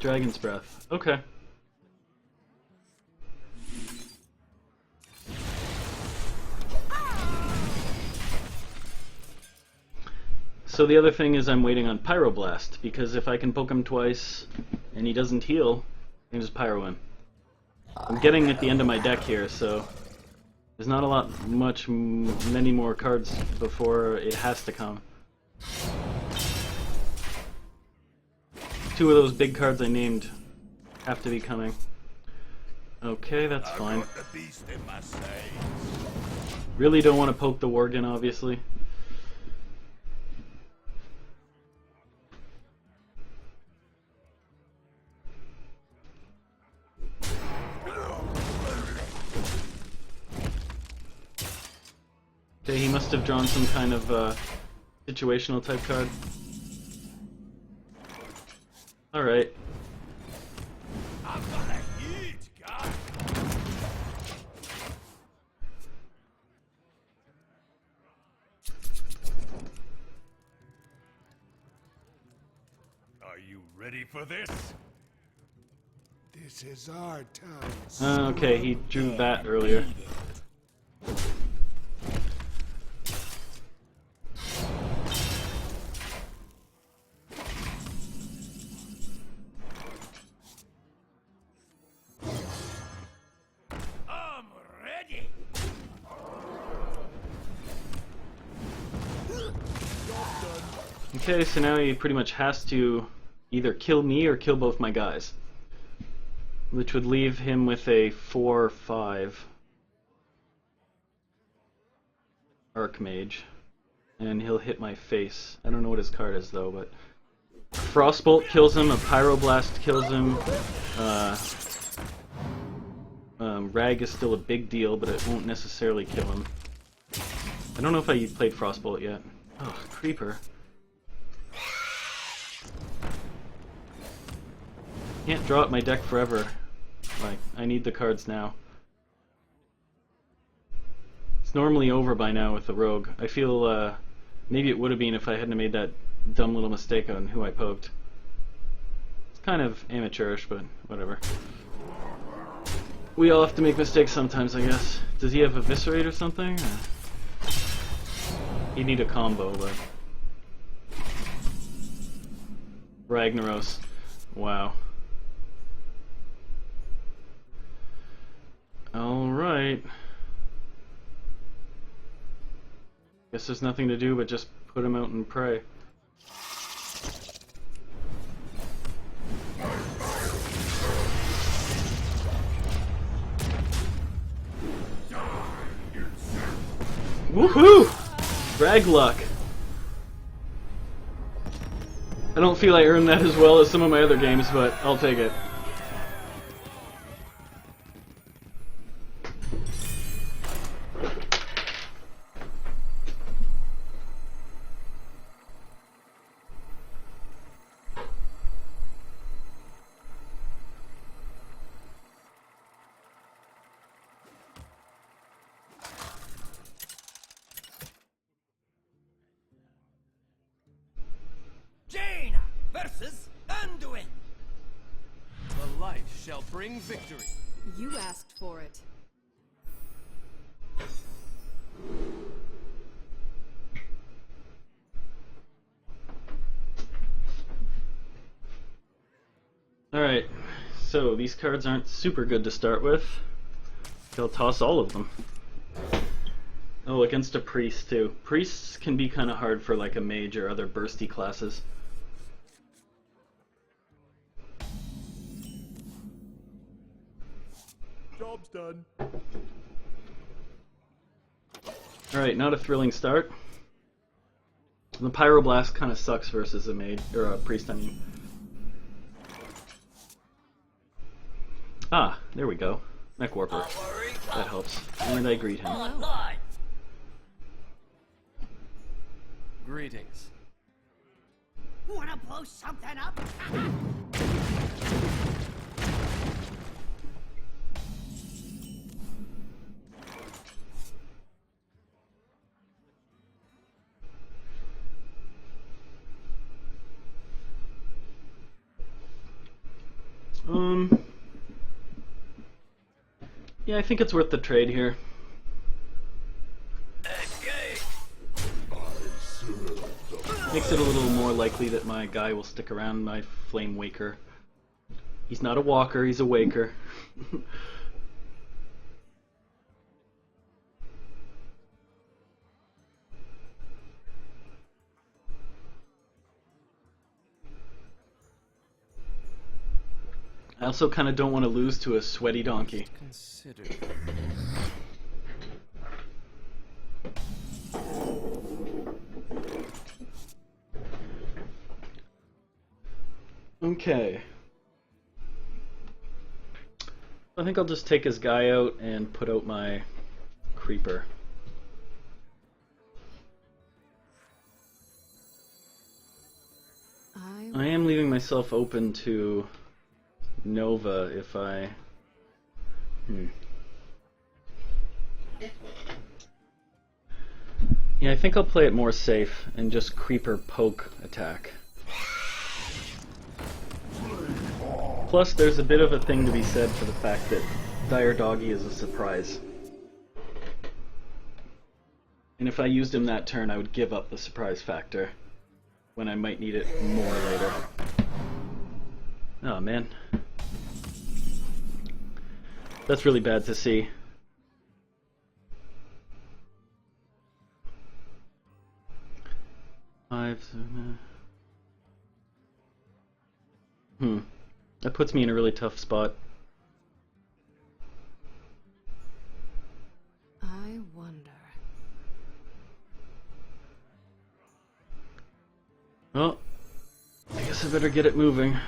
Dragon's Breath. Okay. So the other thing is I'm waiting on Pyroblast, because if I can poke him twice and he doesn't heal, I can just Pyro him. I'm getting at the end of my deck here, so there's not a lot, many more cards before it has to come. Two of those big cards I named have to be coming. Okay, that's fine. Got the beast in my sights. Really don't want to poke the Worgen, obviously. Okay, he must have drawn some kind of situational type card. Alright. I'm gonna eat, God. Are you ready for this? This is our time. Okay, he drew that earlier. I'm ready. Okay, so now he pretty much has to either kill me or kill both my guys. Which would leave him with a 4/5 Archmage. And he'll hit my face. I don't know what his card is though, but Frostbolt kills him, a Pyroblast kills him. Rag is still a big deal, but it won't necessarily kill him. I don't know if I played Frostbolt yet. Oh, Creeper. Can't draw up my deck forever. Like, I need the cards now. It's normally over by now with the Rogue. I feel maybe it would have been if I hadn't made that dumb little mistake on who I poked. It's kind of amateurish, but whatever. We all have to make mistakes sometimes, I guess. Does he have Eviscerate or something? Or? He'd need a combo, but... Ragnaros. Wow. Alright. Guess there's nothing to do but just put him out and pray. Woohoo! Rag luck. I don't feel I earned that as well as some of my other games, but I'll take it. Jaina versus Anduin. The light shall bring victory. You asked for it. Alright, so these cards aren't super good to start with. I'll toss all of them. Oh, against a priest too. Priests can be kind of hard for like a mage or other bursty classes. Job's done. Alright, not a thrilling start. The Pyroblast kind of sucks versus a mage, or a priest, I mean. Ah, there we go. Mech Warper. That helps. And I greet him. Online. Greetings. Wanna blow something up? Yeah, I think it's worth the trade here. Makes it a little more likely that my guy will stick around, my Flame Waker. He's not a walker, he's a waker. I also kind of don't want to lose to a sweaty donkey. Consider. Okay. I think I'll just take his guy out and put out my creeper. I am leaving myself open to Nova if I... Yeah, I think I'll play it more safe and just creeper poke attack. Plus, there's a bit of a thing to be said for the fact that Dire Doggy is a surprise. And if I used him that turn, I would give up the surprise factor when I might need it more later. Oh man. That's really bad to see. That puts me in a really tough spot. I wonder. Well, I guess I better get it moving.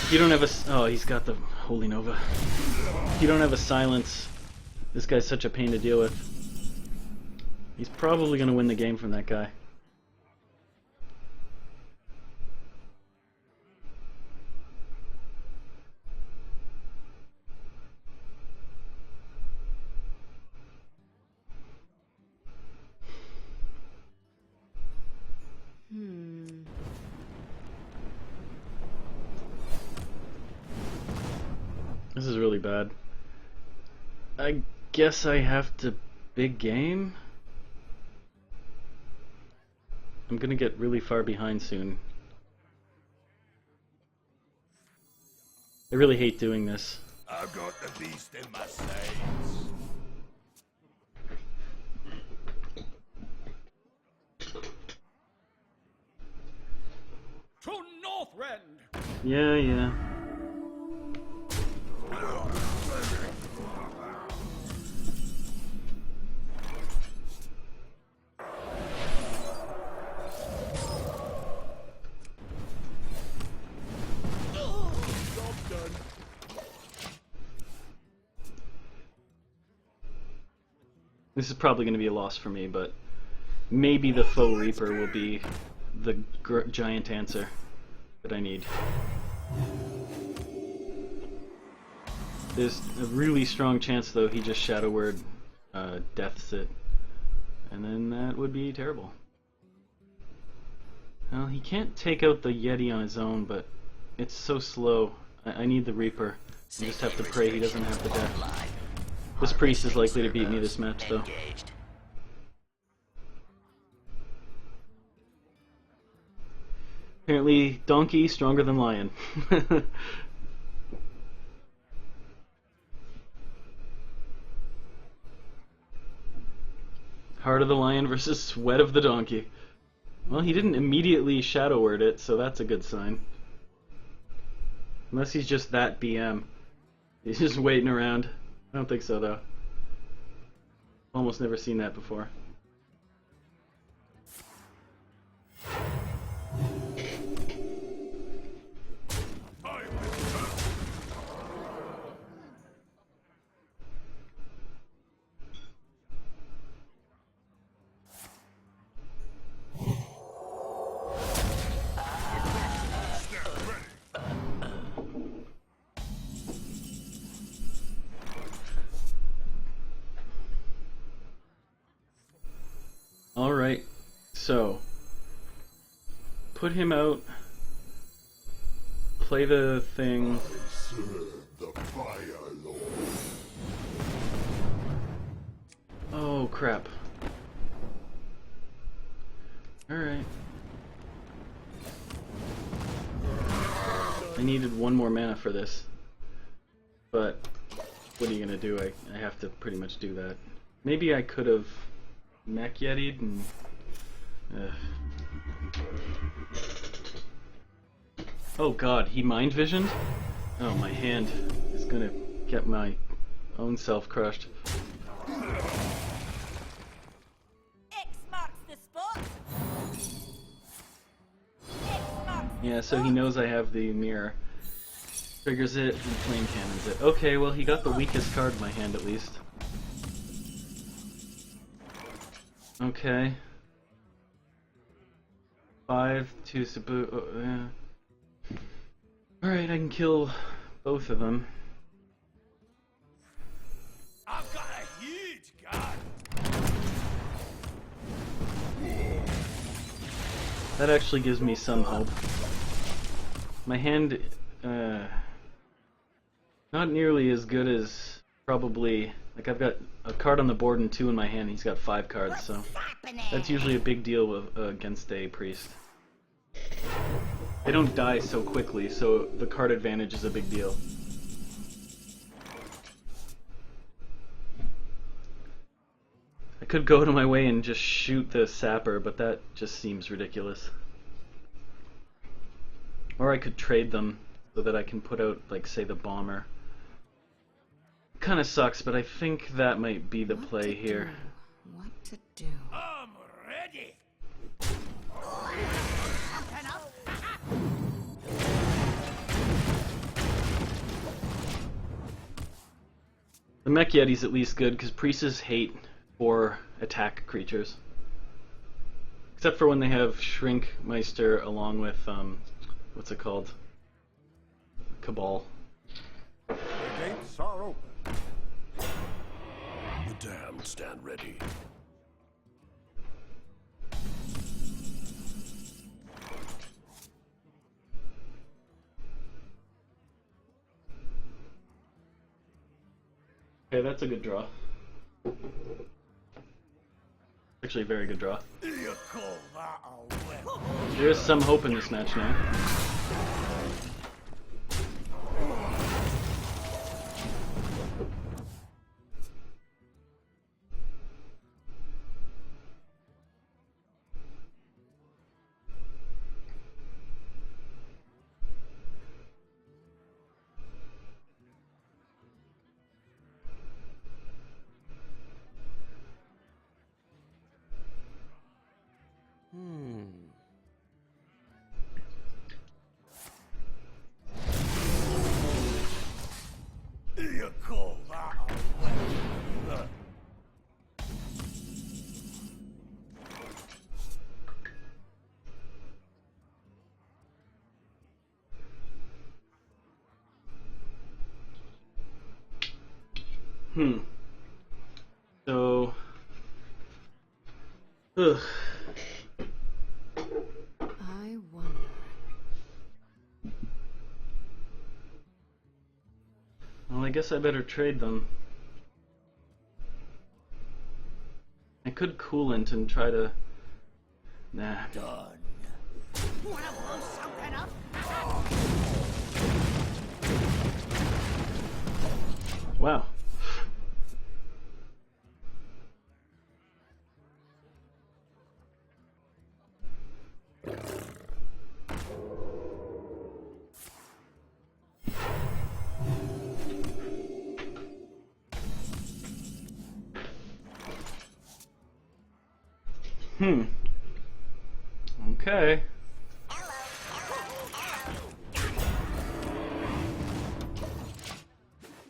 You don't have a... Oh, he's got the Holy Nova. If you don't have a silence, this guy's such a pain to deal with. He's probably going to win the game from that guy. This is really bad. I guess I have to big game? I'm gonna get really far behind soon. I really hate doing this. I've got the beast in my sights. To Northrend! Yeah. This is probably going to be a loss for me, but maybe the Faux Reaper will be the giant answer that I need. There's a really strong chance, though, he just Shadow Word deaths it, and then that would be terrible. Well, he can't take out the Yeti on his own, but it's so slow. I need the Reaper. You just have to pray he doesn't have the death. This priest is likely to beat me this match, though. Engaged. Apparently, donkey stronger than lion. Heart of the lion versus sweat of the donkey. Well, he didn't immediately shadow word it, so that's a good sign. Unless he's just that BM. He's just waiting around. I don't think so, though. Almost never seen that before. Alright, so put him out, play the thing. The Fire Lord. Oh crap. Alright. I needed one more mana for this. But what are you gonna do? I have to pretty much do that. Maybe I could have Mech Yeti'd and... Oh god, he mind visioned? Oh, my hand is gonna get my own self crushed. X marks the spot. X marks the Yeah, so he spot. knows I have the mirror. Triggers it and flame cannons it. Okay, well he got the weakest card in my hand at least. Okay. 5 to Sabu. Oh, yeah. Alright, I can kill both of them. I've got a huge gun. That actually gives me some hope. My hand, not nearly as good as probably. Like, I've got a card on the board and 2 in my hand. He's got 5 cards, so that's usually a big deal with, against a priest. They don't die so quickly, so the card advantage is a big deal. I could go to my way and just shoot the sapper, but that just seems ridiculous. Or I could trade them so that I can put out, like, say, the bomber. Kinda sucks, but I think that might be the play here. What to do? I'm ready. The Mech Yeti's at least good, because priests hate 4 attack creatures. Except for when they have Shrink Meister along with, what's it called? Cabal. The gates are open. The damned stand ready. Okay, that's a good draw. Actually, a very good draw. You call that a weapon? There is some hope in this match now. You call that a weapon? So... Ugh. I wonder. guess I better trade them. I could coolant and try to... Nah. Done. Wanna blow something up? Wow. Okay.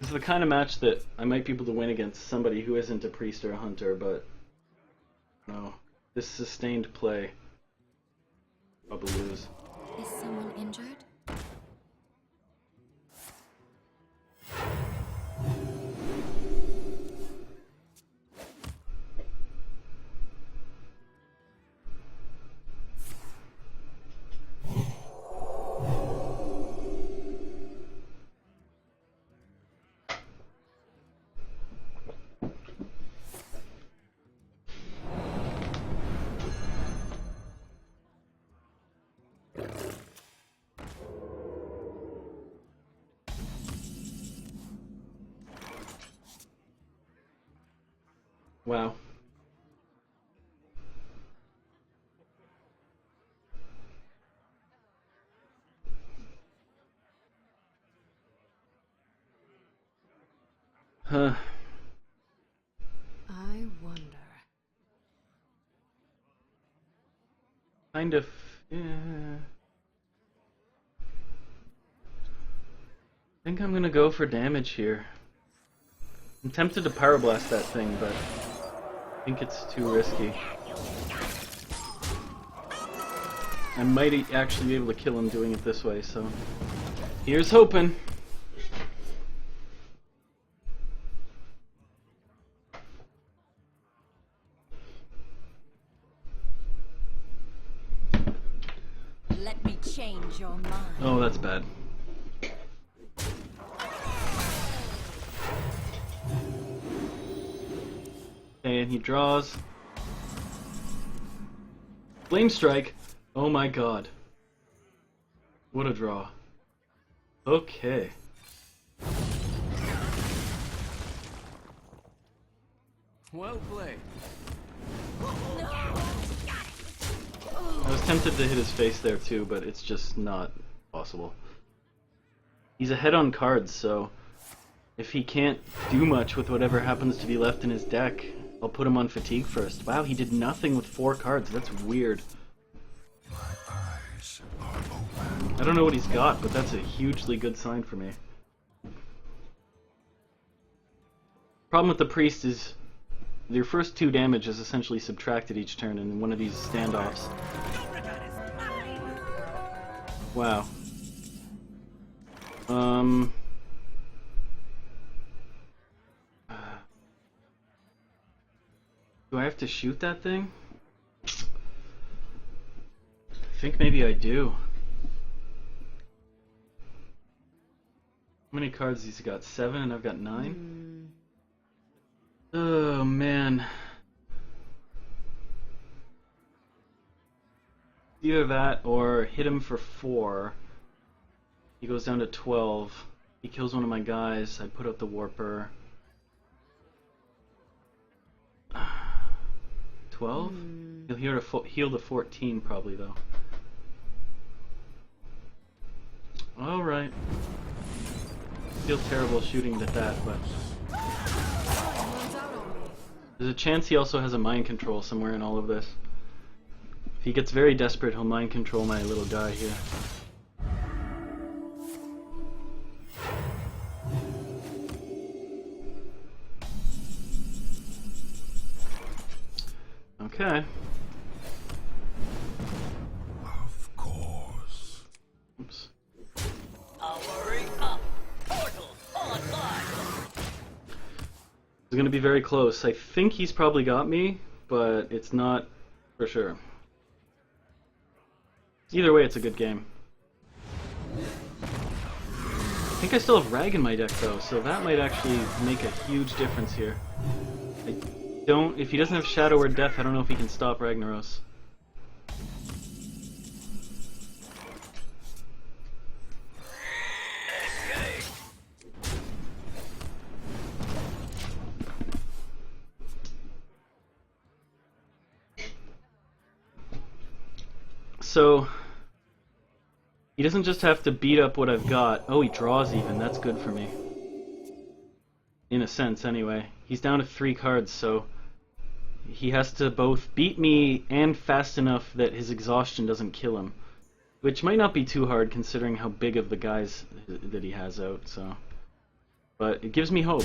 This is the kind of match that I might be able to win against somebody who isn't a priest or a hunter, but no. This sustained play, probably lose. Is someone injured? Wow. Huh. I wonder. Kind of, yeah. I think I'm gonna go for damage here. I'm tempted to Power Blast that thing, but I think it's too risky. I might actually be able to kill him doing it this way, so here's hoping. Let me change your mind. Oh, that's bad. Okay, and he draws. Flame Strike! Oh my god. What a draw. Okay. Well played. I was tempted to hit his face there too, but it's just not possible. He's ahead on cards, so if he can't do much with whatever happens to be left in his deck, I'll put him on fatigue first. Wow, he did nothing with 4 cards. That's weird. I don't know what he's got, but that's a hugely good sign for me. Problem with the priest is your first 2 damage is essentially subtracted each turn in one of these standoffs. Wow. Do I have to shoot that thing? I think maybe I do. How many cards has he got? 7 and I've got 9? Oh man. Either that or hit him for 4. He goes down to 12. He kills one of my guys. I put out the Warper. 12? He'll heal to 14 probably though. Alright. Feel terrible shooting at that, but there's a chance he also has a mind control somewhere in all of this. If he gets very desperate, he'll mind control my little guy here. Okay. Of course. Oops. Powering up. Portal online. It's gonna be very close. I think he's probably got me, but it's not for sure. Either way, it's a good game. I think I still have Rag in my deck though, so that might actually make a huge difference here. I don't. If he doesn't have Shadow or Death, I don't know if he can stop Ragnaros. So, he doesn't just have to beat up what I've got. Oh, he draws even. That's good for me. In a sense, anyway. He's down to 3 cards, so he has to both beat me and fast enough that his exhaustion doesn't kill him. Which might not be too hard considering how big of the guys that he has out, so. But it gives me hope.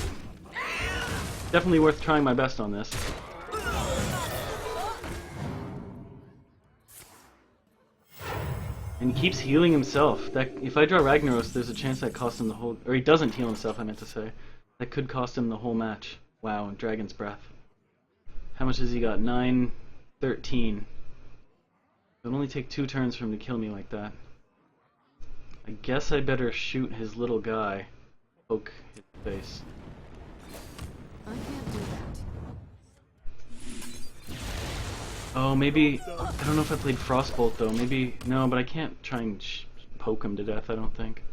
Definitely worth trying my best on this. And he keeps healing himself. That if I draw Ragnaros, there's a chance that costs him the whole... Or he doesn't heal himself, I meant to say. That could cost him the whole match. Wow, Dragon's Breath. How much has he got? 9, 13. It'll only take 2 turns for him to kill me like that. I guess I better shoot his little guy. Poke his face. I can't do that. Oh, maybe... I don't know if I played Frostbolt, though. Maybe... No, but I can't try and poke him to death, I don't think.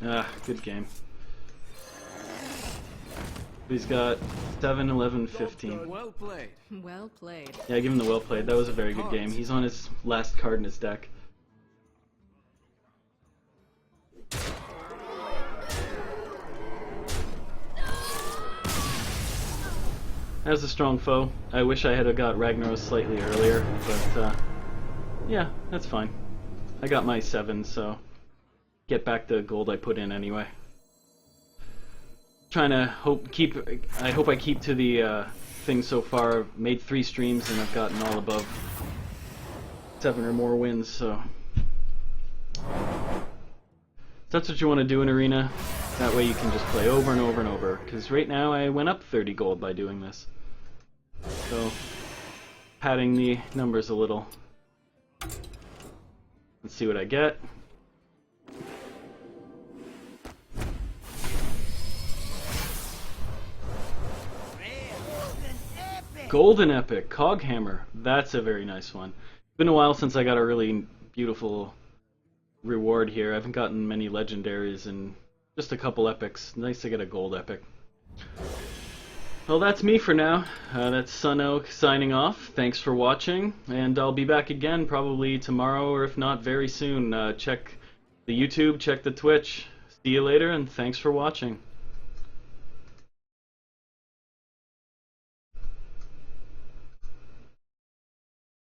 Ah, good game. He's got 7, 11, 15. Well played. Well played. Yeah, give him the well played. That was a very good game. He's on his last card in his deck. That was a strong foe. I wish I had got Ragnaros slightly earlier, but yeah, that's fine. I got my 7, so get back the gold I put in anyway. Trying to I hope I keep to the thing so far. Made 3 streams and I've gotten all above 7 or more wins, so that's what you want to do in Arena. That way you can just play over and over and over, because right now I went up 30 gold by doing this. So, padding the numbers a little. Let's see what I get. Golden Epic, Coghammer. That's a very nice one. It's been a while since I got a really beautiful reward here. I haven't gotten many legendaries and just a couple epics. Nice to get a gold epic. Well, that's me for now. That's Sun Oak signing off. Thanks for watching, and I'll be back again probably tomorrow, or if not, very soon. Check the YouTube, check the Twitch. See you later, and thanks for watching.